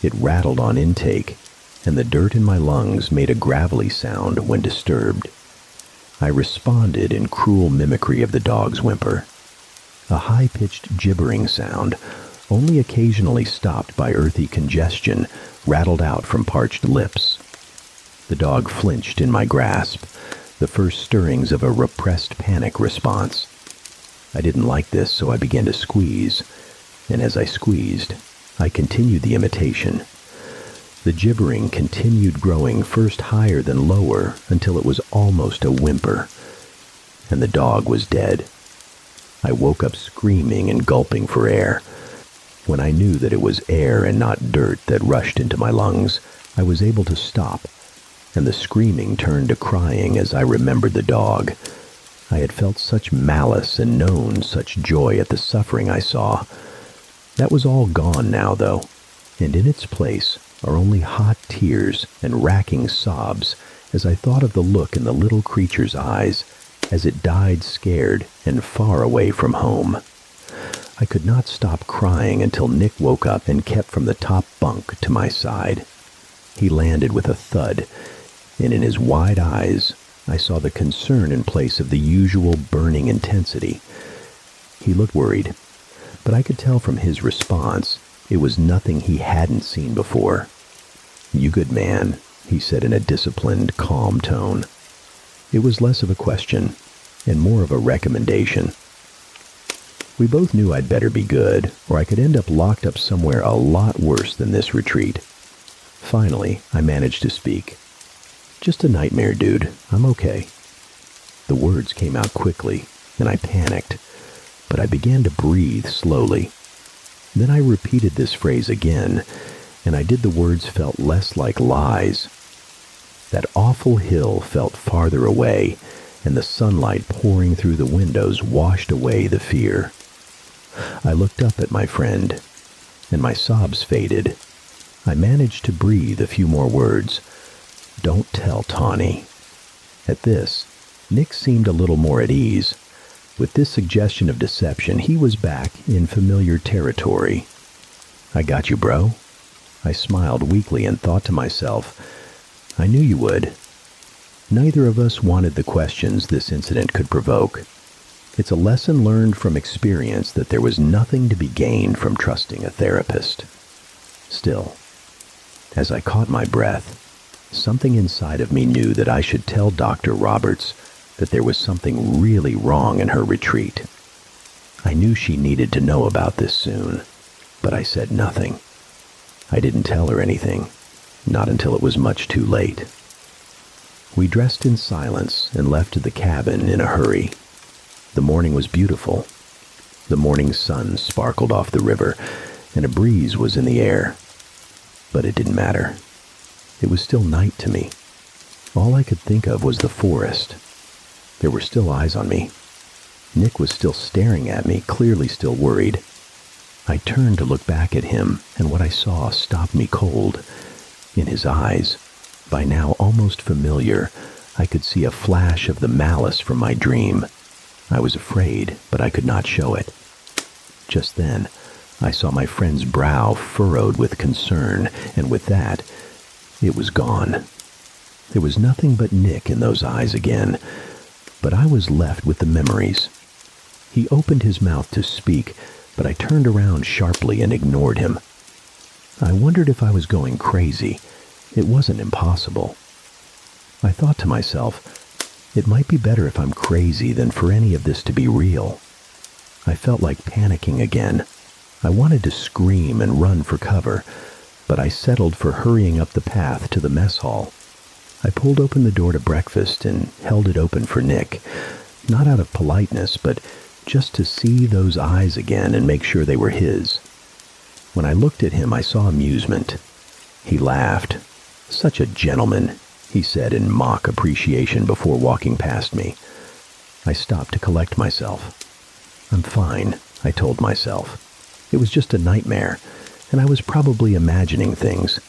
It rattled on intake, and the dirt in my lungs made a gravelly sound when disturbed. I responded in cruel mimicry of the dog's whimper. A high-pitched gibbering sound, only occasionally stopped by earthy congestion, rattled out from parched lips. The dog flinched in my grasp, the first stirrings of a repressed panic response. I didn't like this, so I began to squeeze, and as I squeezed, I continued the imitation. The gibbering continued growing first higher then lower until it was almost a whimper, and the dog was dead. I woke up screaming and gulping for air. When I knew that it was air and not dirt that rushed into my lungs, I was able to stop, and the screaming turned to crying as I remembered the dog. I had felt such malice and known such joy at the suffering I saw. That was all gone now, though, and in its place are only hot tears and racking sobs as I thought of the look in the little creature's eyes as it died scared and far away from home. I could not stop crying until Nick woke up and kept from the top bunk to my side. He landed with a thud, and in his wide eyes I saw the concern in place of the usual burning intensity. He looked worried, but I could tell from his response it was nothing he hadn't seen before. "You good man," he said in a disciplined, calm tone. It was less of a question and more of a recommendation. We both knew I'd better be good, or I could end up locked up somewhere a lot worse than this retreat. Finally, I managed to speak. "Just a nightmare, dude. I'm okay." The words came out quickly, and I panicked, but I began to breathe slowly. Then I repeated this phrase again, and I did the words felt less like lies. That awful hill felt farther away, and the sunlight pouring through the windows washed away the fear. I looked up at my friend, and my sobs faded. I managed to breathe a few more words. "Don't tell Tawny." At this, Nick seemed a little more at ease. With this suggestion of deception, he was back in familiar territory. "I got you, bro." I smiled weakly and thought to myself, "I knew you would." Neither of us wanted the questions this incident could provoke. It's a lesson learned from experience that there was nothing to be gained from trusting a therapist. Still, as I caught my breath, something inside of me knew that I should tell Dr. Roberts that there was something really wrong in her retreat. I knew she needed to know about this soon, but I said nothing. I didn't tell her anything, not until it was much too late. We dressed in silence and left the cabin in a hurry. The morning was beautiful. The morning sun sparkled off the river, and a breeze was in the air. But it didn't matter. It was still night to me. All I could think of was the forest. There were still eyes on me. Nick was still staring at me, clearly still worried. I turned to look back at him, and what I saw stopped me cold. In his eyes, by now almost familiar, I could see a flash of the malice from my dream. I was afraid, but I could not show it. Just then, I saw my friend's brow furrowed with concern, and with that, it was gone. There was nothing but Nick in those eyes again, but I was left with the memories. He opened his mouth to speak, but I turned around sharply and ignored him. I wondered if I was going crazy. It wasn't impossible. I thought to myself, it might be better if I'm crazy than for any of this to be real. I felt like panicking again. I wanted to scream and run for cover, but I settled for hurrying up the path to the mess hall. I pulled open the door to breakfast and held it open for Nick, not out of politeness, but just to see those eyes again and make sure they were his. When I looked at him, I saw amusement. He laughed. "Such a gentleman," he said in mock appreciation before walking past me. I stopped to collect myself. "I'm fine," I told myself. It was just a nightmare, and I was probably imagining things.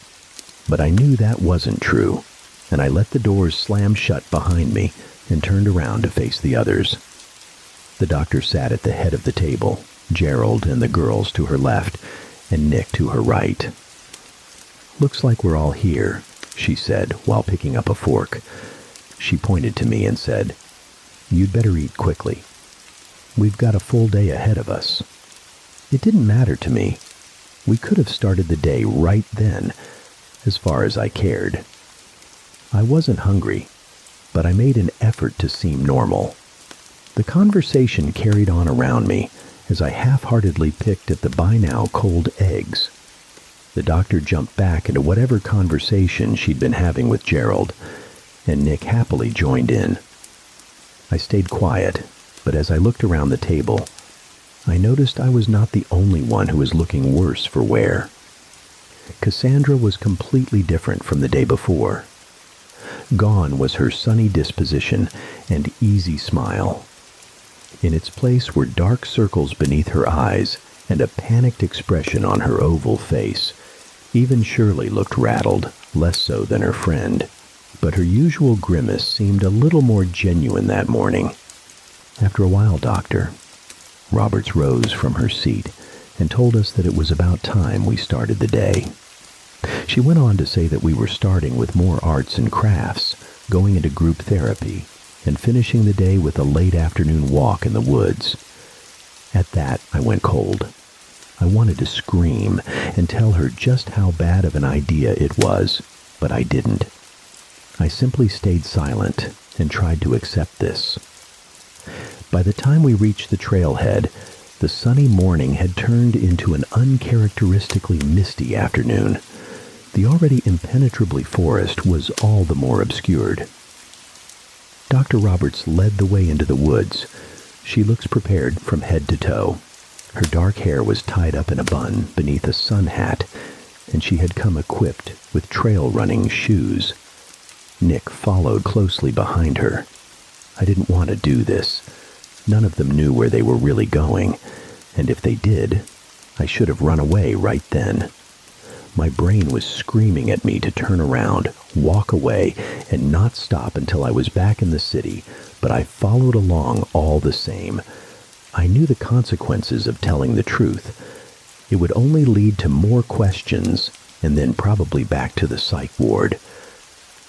But I knew that wasn't true, and I let the doors slam shut behind me and turned around to face the others. The doctor sat at the head of the table, Gerald and the girls to her left, and Nick to her right. "Looks like we're all here," she said while picking up a fork. She pointed to me and said, "You'd better eat quickly. We've got a full day ahead of us." It didn't matter to me. We could have started the day right then, as far as I cared. I wasn't hungry, but I made an effort to seem normal. The conversation carried on around me as I half-heartedly picked at the by-now cold eggs. The doctor jumped back into whatever conversation she'd been having with Gerald, and Nick happily joined in. I stayed quiet, but as I looked around the table, I noticed I was not the only one who was looking worse for wear. Cassandra was completely different from the day before. Gone was her sunny disposition and easy smile. In its place were dark circles beneath her eyes and a panicked expression on her oval face. Even Shirley looked rattled, less so than her friend, but her usual grimace seemed a little more genuine that morning. "After a while, Doctor." Roberts rose from her seat and told us that it was about time we started the day. She went on to say that we were starting with more arts and crafts, going into group therapy, and finishing the day with a late afternoon walk in the woods. At that, I went cold. I wanted to scream and tell her just how bad of an idea it was, but I didn't. I simply stayed silent and tried to accept this. By the time we reached the trailhead, the sunny morning had turned into an uncharacteristically misty afternoon. The already impenetrable forest was all the more obscured. Dr. Roberts led the way into the woods. She looked prepared from head to toe. Her dark hair was tied up in a bun beneath a sun hat, and she had come equipped with trail-running shoes. Nick followed closely behind her. I didn't want to do this. None of them knew where they were really going, and if they did, I should have run away right then. My brain was screaming at me to turn around, walk away, and not stop until I was back in the city, but I followed along all the same. I knew the consequences of telling the truth. It would only lead to more questions, and then probably back to the psych ward.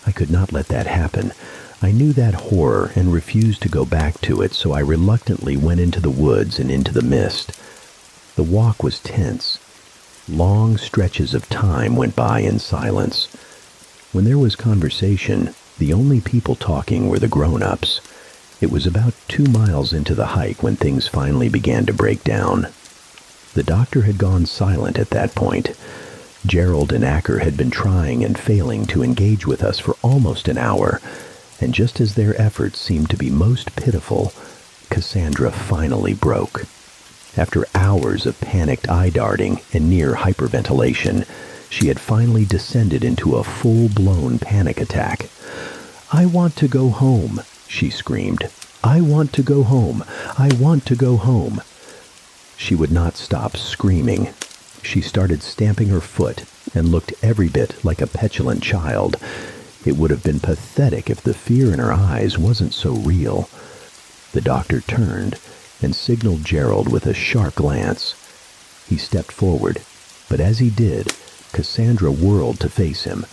I could not let that happen. I knew that horror and refused to go back to it, so I reluctantly went into the woods and into the mist. The walk was tense. Long stretches of time went by in silence. When there was conversation, the only people talking were the grown-ups. It was about 2 miles into the hike when things finally began to break down. The doctor had gone silent at that point. Gerald and Acker had been trying and failing to engage with us for almost an hour, and just as their efforts seemed to be most pitiful, Cassandra finally broke. After hours of panicked eye-darting and near hyperventilation, she had finally descended into a full-blown panic attack. "I want to go home," she screamed. "I want to go home. I want to go home." She would not stop screaming. She started stamping her foot and looked every bit like a petulant child. It would have been pathetic if the fear in her eyes wasn't so real. The doctor turned and signaled Gerald with a sharp glance. He stepped forward, but as he did, Cassandra whirled to face him.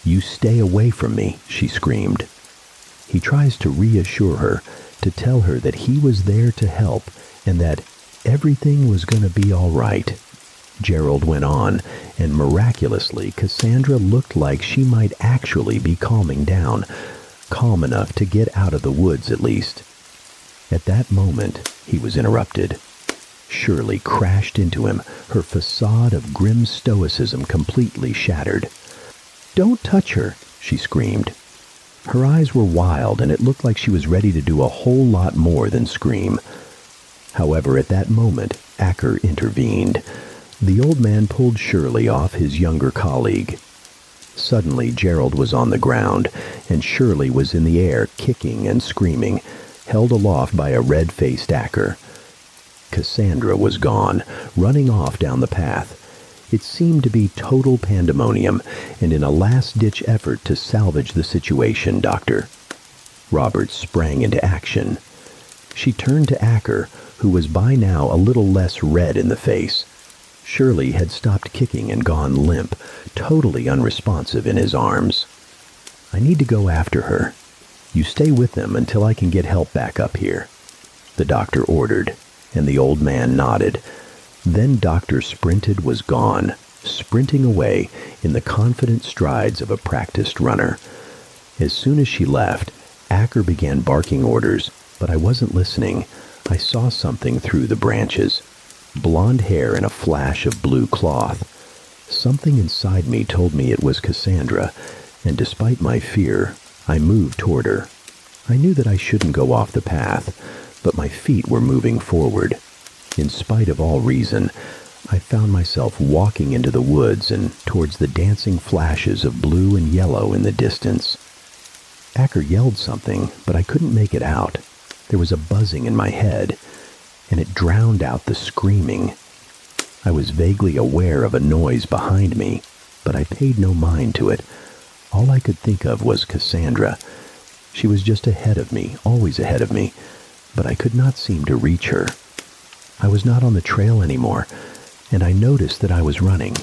"You stay away from me," she screamed. He tries to reassure her, to tell her that he was there to help and that everything was going to be all right. Gerald went on, and miraculously, Cassandra looked like she might actually be calming down, calm enough to get out of the woods at least. At that moment, he was interrupted. Shirley crashed into him, her facade of grim stoicism completely shattered. "Don't touch her," she screamed. Her eyes were wild, and it looked like she was ready to do a whole lot more than scream. However, at that moment, Acker intervened. The old man pulled Shirley off his younger colleague. Suddenly, Gerald was on the ground, and Shirley was in the air, kicking and screaming, held aloft by a red-faced Acker. Cassandra was gone, running off down the path. It seemed to be total pandemonium, and in a last-ditch effort to salvage the situation, Dr. Roberts sprang into action. She turned to Acker, who was by now a little less red in the face. Shirley had stopped kicking and gone limp, totally unresponsive in his arms. "I need to go after her. You stay with them until I can get help back up here," the doctor ordered, and the old man nodded. Then Dr. Sprinted was gone, sprinting away in the confident strides of a practiced runner. As soon as she left, Acker began barking orders, but I wasn't listening. I saw something through the branches. Blonde hair and a flash of blue cloth. Something inside me told me it was Cassandra, and despite my fear, I moved toward her. I knew that I shouldn't go off the path, but my feet were moving forward. In spite of all reason, I found myself walking into the woods and towards the dancing flashes of blue and yellow in the distance. Acker yelled something, but I couldn't make it out. There was a buzzing in my head, and it drowned out the screaming. I was vaguely aware of a noise behind me, but I paid no mind to it. All I could think of was Cassandra. She was just ahead of me, always ahead of me, but I could not seem to reach her. I was not on the trail anymore, and I noticed that I was running.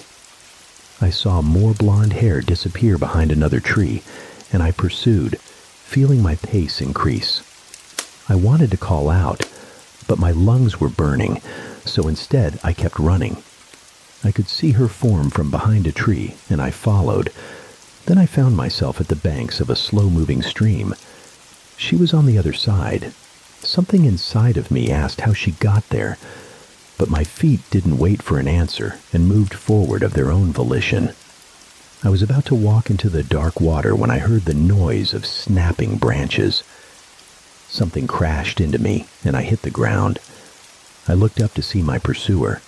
I saw more blonde hair disappear behind another tree, and I pursued, feeling my pace increase. I wanted to call out, but my lungs were burning, so instead I kept running. I could see her form from behind a tree, and I followed. Then I found myself at the banks of a slow-moving stream. She was on the other side. Something inside of me asked how she got there, but my feet didn't wait for an answer and moved forward of their own volition. I was about to walk into the dark water when I heard the noise of snapping branches. Something crashed into me, and I hit the ground. I looked up to see my pursuer.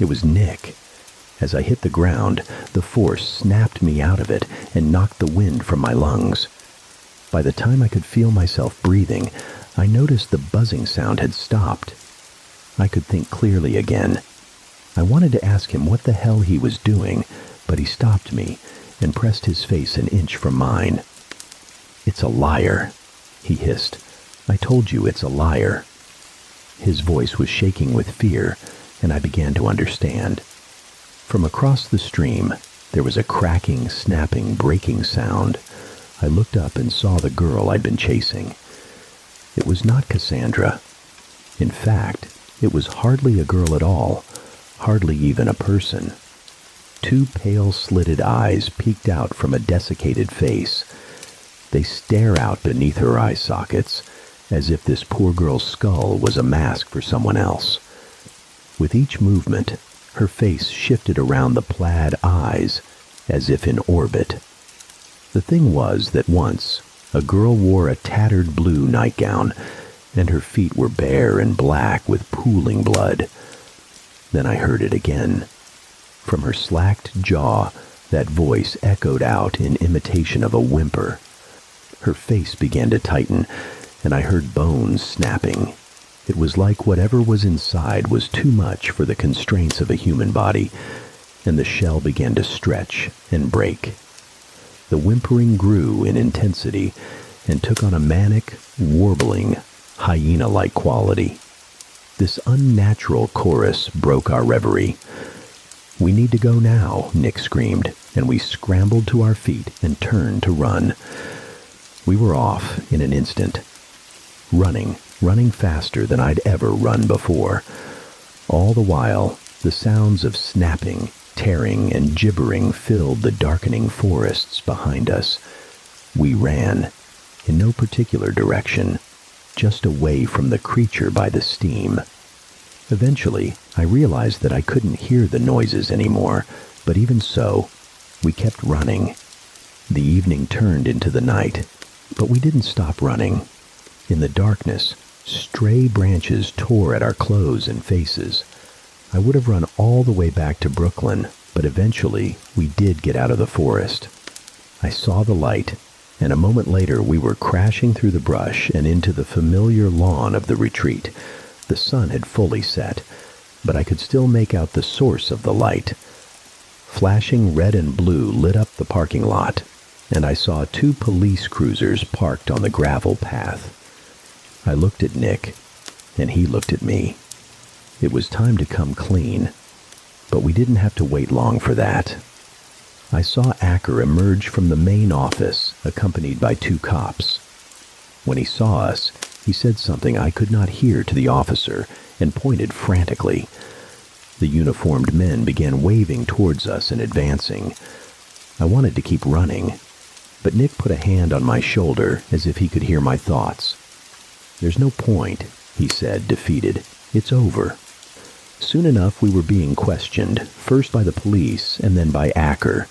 It was Nick. As I hit the ground, the force snapped me out of it and knocked the wind from my lungs. By the time I could feel myself breathing, I noticed the buzzing sound had stopped. I could think clearly again. I wanted to ask him what the hell he was doing, but he stopped me and pressed his face an inch from mine. "It's a liar," he hissed. "I told you it's a liar." His voice was shaking with fear, and I began to understand. From across the stream, there was a cracking, snapping, breaking sound. I looked up and saw the girl I'd been chasing. It was not Cassandra. In fact, it was hardly a girl at all, hardly even a person. Two pale, slitted eyes peeked out from a desiccated face. They stare out beneath her eye sockets, as if this poor girl's skull was a mask for someone else. With each movement, her face shifted around the plaid eyes, as if in orbit. The thing was that once, a girl wore a tattered blue nightgown, and her feet were bare and black with pooling blood. Then I heard it again. From her slacked jaw, that voice echoed out in imitation of a whimper. Her face began to tighten, and I heard bones snapping. It was like whatever was inside was too much for the constraints of a human body, and the shell began to stretch and break. The whimpering grew in intensity and took on a manic, warbling, hyena-like quality. This unnatural chorus broke our reverie. "We need to go now," Nick screamed, and we scrambled to our feet and turned to run. We were off in an instant, running faster than I'd ever run before. All the while, the sounds of snapping, tearing, and gibbering filled the darkening forests behind us. We ran, in no particular direction, just away from the creature by the steam. Eventually, I realized that I couldn't hear the noises anymore, but even so, we kept running. The evening turned into the night, but we didn't stop running. In the darkness, stray branches tore at our clothes and faces. I would have run all the way back to Brooklyn, but eventually we did get out of the forest. I saw the light, and a moment later we were crashing through the brush and into the familiar lawn of the retreat. The sun had fully set, but I could still make out the source of the light. Flashing red and blue lit up the parking lot, and I saw two police cruisers parked on the gravel path. I looked at Nick, and he looked at me. It was time to come clean, but we didn't have to wait long for that. I saw Acker emerge from the main office, accompanied by two cops. When he saw us, he said something I could not hear to the officer and pointed frantically. The uniformed men began waving towards us and advancing. I wanted to keep running, but Nick put a hand on my shoulder as if he could hear my thoughts. "There's no point," he said, defeated. "It's over." Soon enough, we were being questioned, first by the police and then by Acker.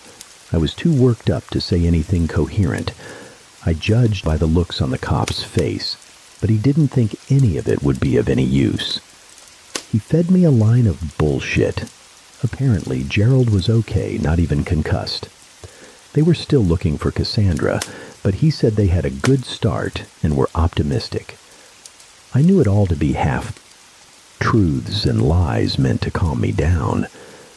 I was too worked up to say anything coherent. I judged by the looks on the cop's face, but he didn't think any of it would be of any use. He fed me a line of bullshit. Apparently, Gerald was okay, not even concussed. They were still looking for Cassandra, but he said they had a good start and were optimistic. I knew it all to be half-truths and lies meant to calm me down,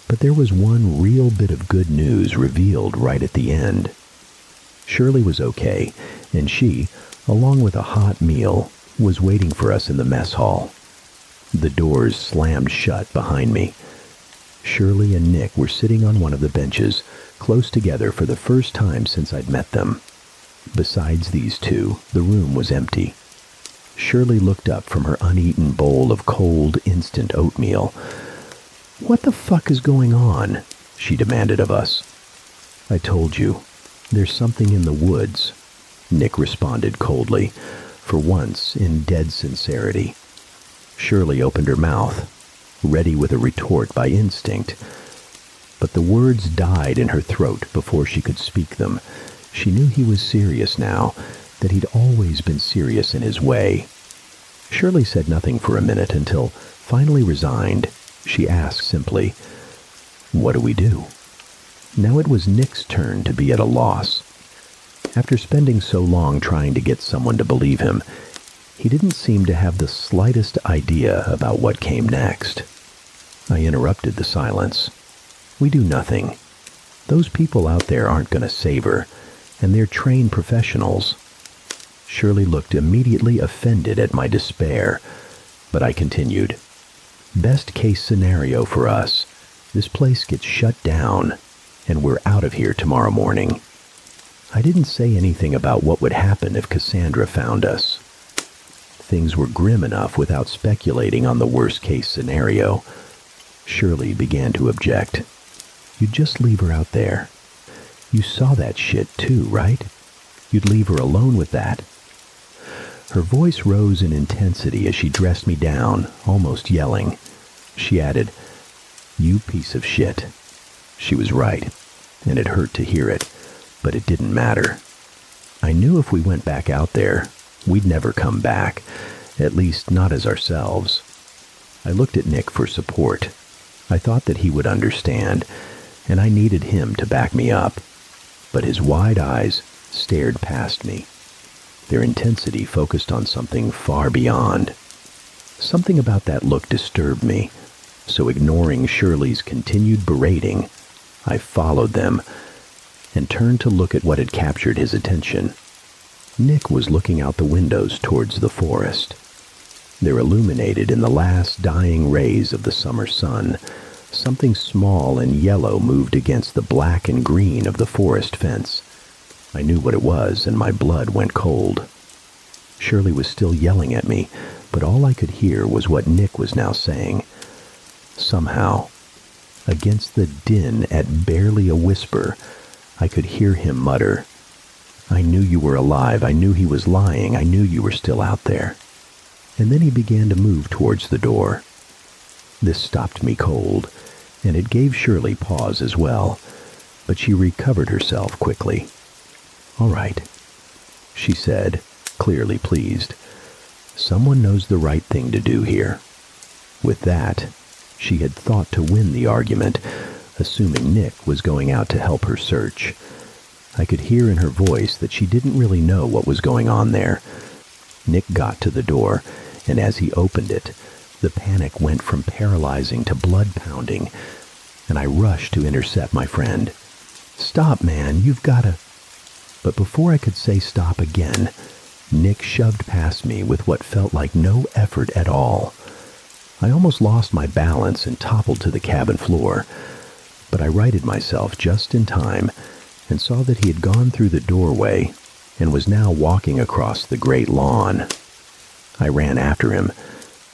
but there was one real bit of good news revealed right at the end. Shirley was okay, and she, along with a hot meal, was waiting for us in the mess hall. The doors slammed shut behind me. Shirley and Nick were sitting on one of the benches, close together for the first time since I'd met them. Besides these two, the room was empty. Shirley looked up from her uneaten bowl of cold, instant oatmeal. "What the fuck is going on?" she demanded of us. "I told you. There's something in the woods," Nick responded coldly, for once in dead sincerity. Shirley opened her mouth, ready with a retort by instinct, but the words died in her throat before she could speak them. She knew he was serious now, that he'd always been serious in his way. Shirley said nothing for a minute until, finally resigned, she asked simply, "What do we do?" Now it was Nick's turn to be at a loss. After spending so long trying to get someone to believe him, he didn't seem to have the slightest idea about what came next. I interrupted the silence. "We do nothing. Those people out there aren't going to save her, and they're trained professionals. Shirley looked immediately offended at my despair, but I continued. Best case scenario for us, this place gets shut down, and we're out of here tomorrow morning. I didn't say anything about what would happen if Cassandra found us. Things were grim enough without speculating on the worst case scenario. Shirley began to object. You'd just leave her out there. You saw that shit too, right? You'd leave her alone with that. Her voice rose in intensity as she dressed me down, almost yelling. She added, "You piece of shit." She was right, and it hurt to hear it, but it didn't matter. I knew if we went back out there, we'd never come back, at least not as ourselves. I looked at Nick for support. I thought that he would understand, and I needed him to back me up. But his wide eyes stared past me. Their intensity focused on something far beyond. Something about that look disturbed me, so ignoring Shirley's continued berating, I followed them and turned to look at what had captured his attention. Nick was looking out the windows towards the forest. There, illuminated in the last dying rays of the summer sun, something small and yellow moved against the black and green of the forest fence. I knew what it was, and my blood went cold. Shirley was still yelling at me, but all I could hear was what Nick was now saying. Somehow, against the din at barely a whisper, I could hear him mutter, "I knew you were alive. I knew he was lying. I knew you were still out there." And then he began to move towards the door. This stopped me cold, and it gave Shirley pause as well, but she recovered herself quickly. "All right," she said, clearly pleased. "Someone knows the right thing to do here." With that, she had thought to win the argument, assuming Nick was going out to help her search. I could hear in her voice that she didn't really know what was going on there. Nick got to the door, and as he opened it, the panic went from paralyzing to blood-pounding, and I rushed to intercept my friend. "Stop, man, you've got to..." But before I could say stop again, Nick shoved past me with what felt like no effort at all. I almost lost my balance and toppled to the cabin floor, but I righted myself just in time and saw that he had gone through the doorway and was now walking across the great lawn. I ran after him,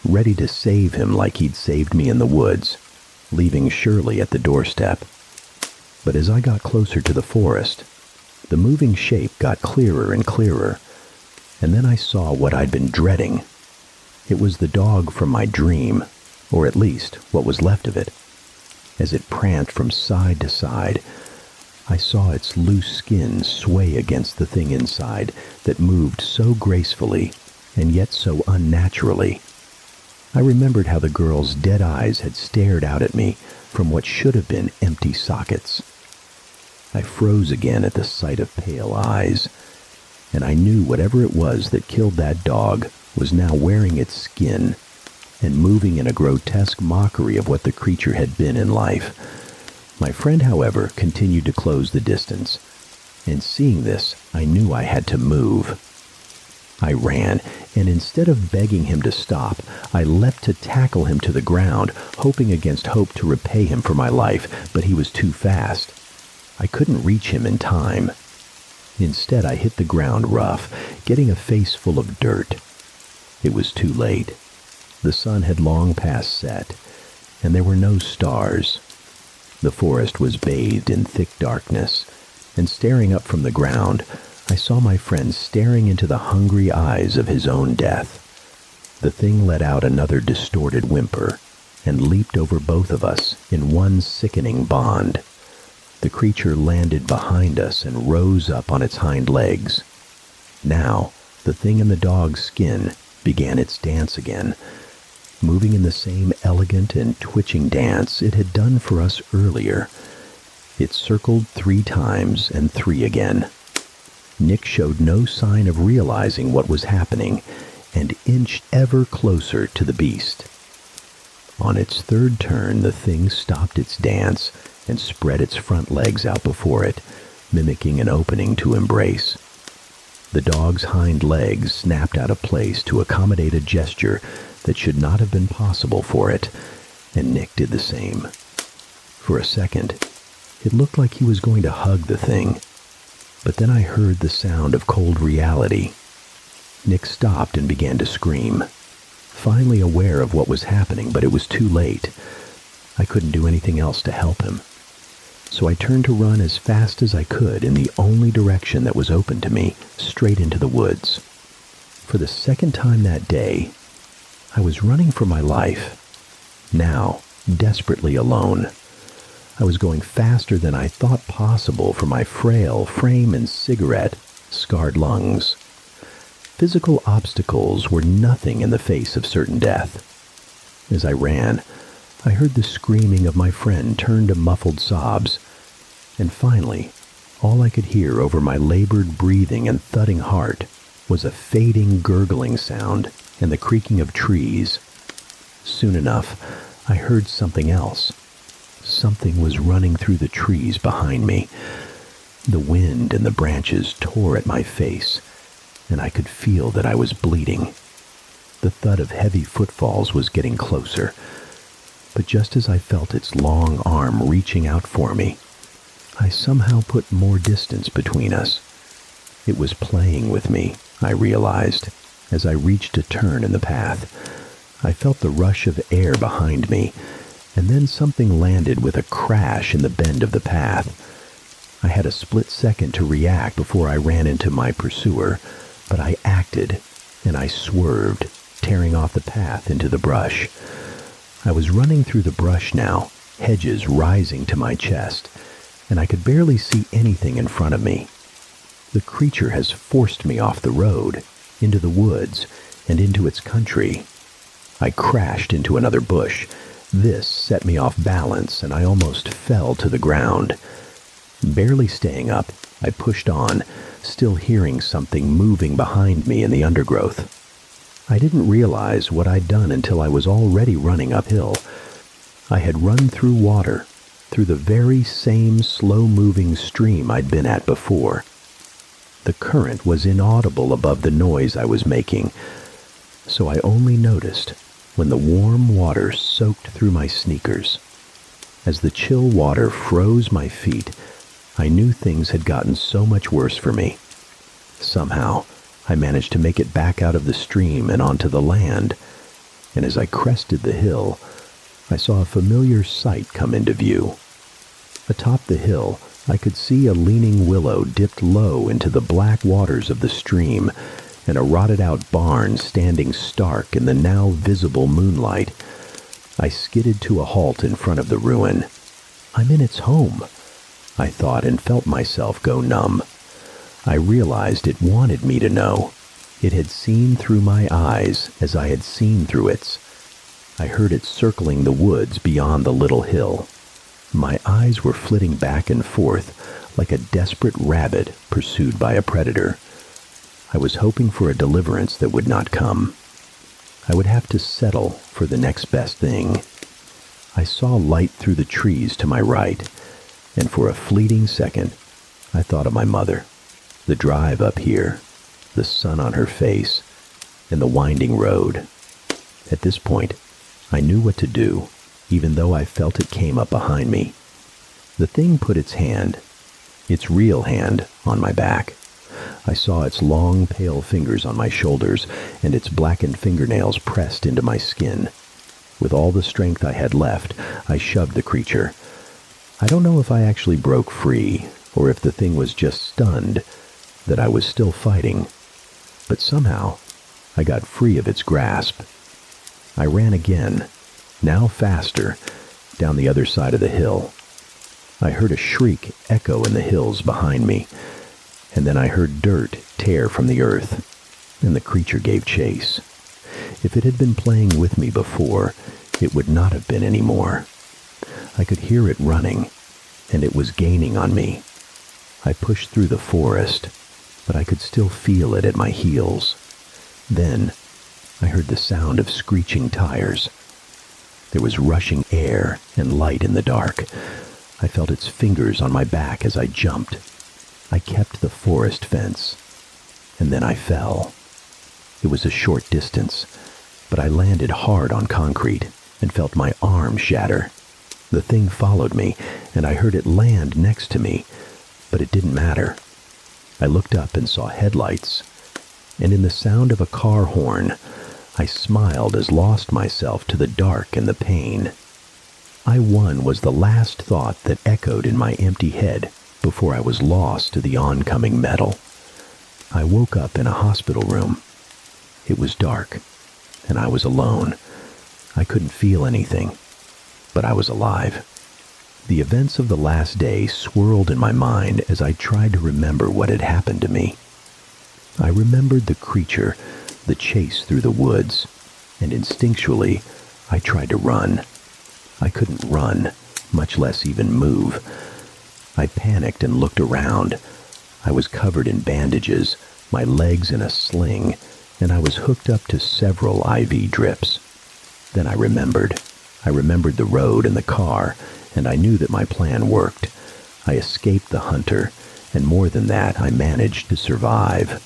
ready to save him like he'd saved me in the woods, leaving Shirley at the doorstep. But as I got closer to the forest, the moving shape got clearer and clearer, and then I saw what I'd been dreading. It was the dog from my dream, or at least what was left of it. As it pranced from side to side, I saw its loose skin sway against the thing inside that moved so gracefully and yet so unnaturally. I remembered how the girl's dead eyes had stared out at me from what should have been empty sockets. I froze again at the sight of pale eyes, and I knew whatever it was that killed that dog was now wearing its skin and moving in a grotesque mockery of what the creature had been in life. My friend, however, continued to close the distance, and seeing this, I knew I had to move. I ran, and instead of begging him to stop, I leapt to tackle him to the ground, hoping against hope to repay him for my life, but he was too fast. I couldn't reach him in time. Instead, I hit the ground rough, getting a face full of dirt. It was too late. The sun had long past set, and there were no stars. The forest was bathed in thick darkness, and staring up from the ground, I saw my friend staring into the hungry eyes of his own death. The thing let out another distorted whimper, and leaped over both of us in one sickening bond. The creature landed behind us and rose up on its hind legs. Now, the thing in the dog's skin began its dance again, moving in the same elegant and twitching dance it had done for us earlier. It circled 3 times and 3 again. Nick showed no sign of realizing what was happening and inched ever closer to the beast. On its 3rd turn, the thing stopped its dance and spread its front legs out before it, mimicking an opening to embrace. The dog's hind legs snapped out of place to accommodate a gesture that should not have been possible for it, and Nick did the same. For a second, it looked like he was going to hug the thing, but then I heard the sound of cold reality. Nick stopped and began to scream, finally aware of what was happening, but it was too late. I couldn't do anything else to help him. So I turned to run as fast as I could in the only direction that was open to me, straight into the woods. For the second time that day, I was running for my life, now desperately alone. I was going faster than I thought possible for my frail frame and cigarette-scarred lungs. Physical obstacles were nothing in the face of certain death. As I ran, I heard the screaming of my friend turn to muffled sobs, and finally, all I could hear over my labored breathing and thudding heart was a fading gurgling sound and the creaking of trees. Soon enough, I heard something else. Something was running through the trees behind me. The wind and the branches tore at my face, and I could feel that I was bleeding. The thud of heavy footfalls was getting closer, but just as I felt its long arm reaching out for me, I somehow put more distance between us. It was playing with me, I realized, as I reached a turn in the path. I felt the rush of air behind me, and then something landed with a crash in the bend of the path. I had a split second to react before I ran into my pursuer, but I acted, and I swerved, tearing off the path into the brush. I was running through the brush now, hedges rising to my chest, and I could barely see anything in front of me. The creature has forced me off the road, into the woods, and into its country. I crashed into another bush. This set me off balance, and I almost fell to the ground. Barely staying up, I pushed on, still hearing something moving behind me in the undergrowth. I didn't realize what I'd done until I was already running uphill. I had run through water, through the very same slow-moving stream I'd been at before. The current was inaudible above the noise I was making, so I only noticed when the warm water soaked through my sneakers. As the chill water froze my feet, I knew things had gotten so much worse for me. Somehow, I managed to make it back out of the stream and onto the land, and as I crested the hill, I saw a familiar sight come into view. Atop the hill, I could see a leaning willow dipped low into the black waters of the stream, and a rotted-out barn standing stark in the now visible moonlight. I skidded to a halt in front of the ruin. I'm in its home, I thought, and felt myself go numb. I realized it wanted me to know. It had seen through my eyes as I had seen through its. I heard it circling the woods beyond the little hill. My eyes were flitting back and forth like a desperate rabbit pursued by a predator. I was hoping for a deliverance that would not come. I would have to settle for the next best thing. I saw light through the trees to my right, and for a fleeting second, I thought of my mother. The drive up here, the sun on her face, and the winding road. At this point, I knew what to do, even though I felt it came up behind me. The thing put its hand, its real hand, on my back. I saw its long, pale fingers on my shoulders, and its blackened fingernails pressed into my skin. With all the strength I had left, I shoved the creature. I don't know if I actually broke free, or if the thing was just stunned that I was still fighting, but somehow I got free of its grasp. I ran again, now faster, down the other side of the hill. I heard a shriek echo in the hills behind me, and then I heard dirt tear from the earth, and the creature gave chase. If it had been playing with me before, it would not have been anymore. I could hear it running, and it was gaining on me. I pushed through the forest, but I could still feel it at my heels. Then, I heard the sound of screeching tires. There was rushing air and light in the dark. I felt its fingers on my back as I jumped. I kept the forest fence, and then I fell. It was a short distance, but I landed hard on concrete and felt my arm shatter. The thing followed me, and I heard it land next to me, but it didn't matter. I looked up and saw headlights, and in the sound of a car horn, I smiled as lost myself to the dark and the pain. I won was the last thought that echoed in my empty head before I was lost to the oncoming metal. I woke up in a hospital room. It was dark, and I was alone. I couldn't feel anything, but I was alive. The events of the last day swirled in my mind as I tried to remember what had happened to me. I remembered the creature, the chase through the woods, and instinctually, I tried to run. I couldn't run, much less even move. I panicked and looked around. I was covered in bandages, my legs in a sling, and I was hooked up to several IV drips. Then I remembered. I remembered the road and the car, and I knew that my plan worked. I escaped the hunter, and more than that, I managed to survive.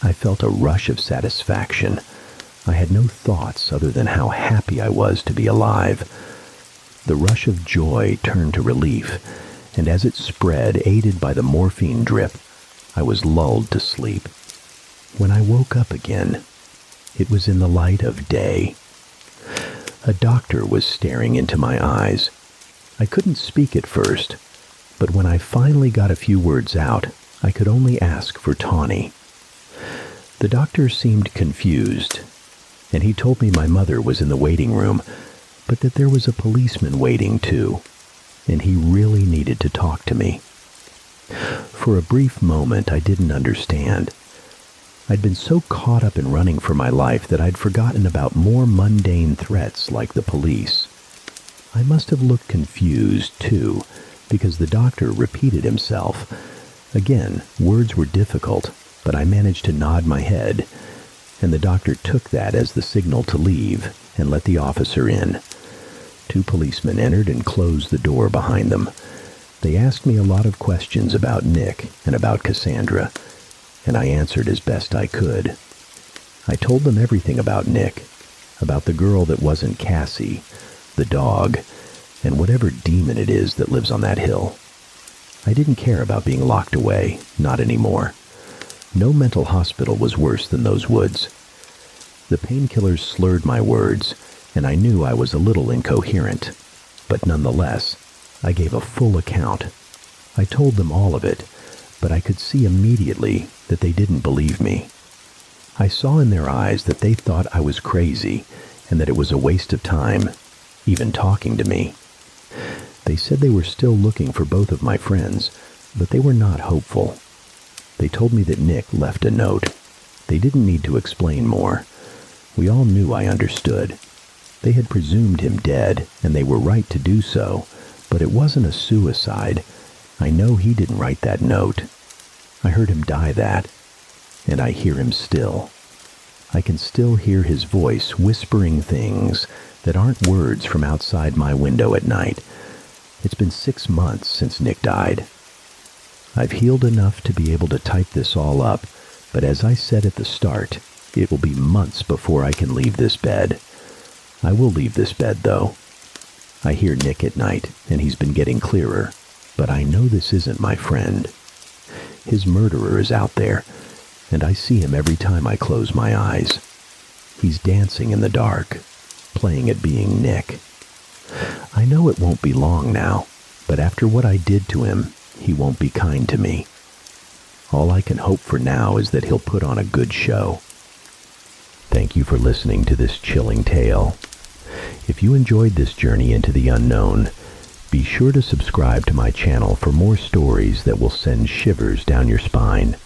I felt a rush of satisfaction. I had no thoughts other than how happy I was to be alive. The rush of joy turned to relief, and as it spread, aided by the morphine drip, I was lulled to sleep. When I woke up again, it was in the light of day. A doctor was staring into my eyes. I couldn't speak at first, but when I finally got a few words out, I could only ask for Tawny. The doctor seemed confused, and he told me my mother was in the waiting room, but that there was a policeman waiting too, and he really needed to talk to me. For a brief moment, I didn't understand. I'd been so caught up in running for my life that I'd forgotten about more mundane threats like the police. I must have looked confused, too, because the doctor repeated himself. Again, words were difficult, but I managed to nod my head, and the doctor took that as the signal to leave and let the officer in. 2 policemen entered and closed the door behind them. They asked me a lot of questions about Nick and about Cassandra, and I answered as best I could. I told them everything about Nick, about the girl that wasn't Cassie, the dog, and whatever demon it is that lives on that hill. I didn't care about being locked away, not anymore. No mental hospital was worse than those woods. The painkillers slurred my words, and I knew I was a little incoherent, but nonetheless, I gave a full account. I told them all of it, but I could see immediately that they didn't believe me. I saw in their eyes that they thought I was crazy and that it was a waste of time, even talking to me. They said they were still looking for both of my friends, but they were not hopeful. They told me that Nick left a note. They didn't need to explain more. We all knew I understood. They had presumed him dead, and they were right to do so, but it wasn't a suicide. I know he didn't write that note. I heard him die that, and I hear him still. I can still hear his voice whispering things that aren't words from outside my window at night. It's been 6 months since Nick died. I've healed enough to be able to type this all up, but as I said at the start, it will be months before I can leave this bed. I will leave this bed, though. I hear Nick at night, and he's been getting clearer, but I know this isn't my friend. His murderer is out there, and I see him every time I close my eyes. He's dancing in the dark, playing at being Nick. I know it won't be long now, but after what I did to him, he won't be kind to me. All I can hope for now is that he'll put on a good show. Thank you for listening to this chilling tale. If you enjoyed this journey into the unknown, be sure to subscribe to my channel for more stories that will send shivers down your spine.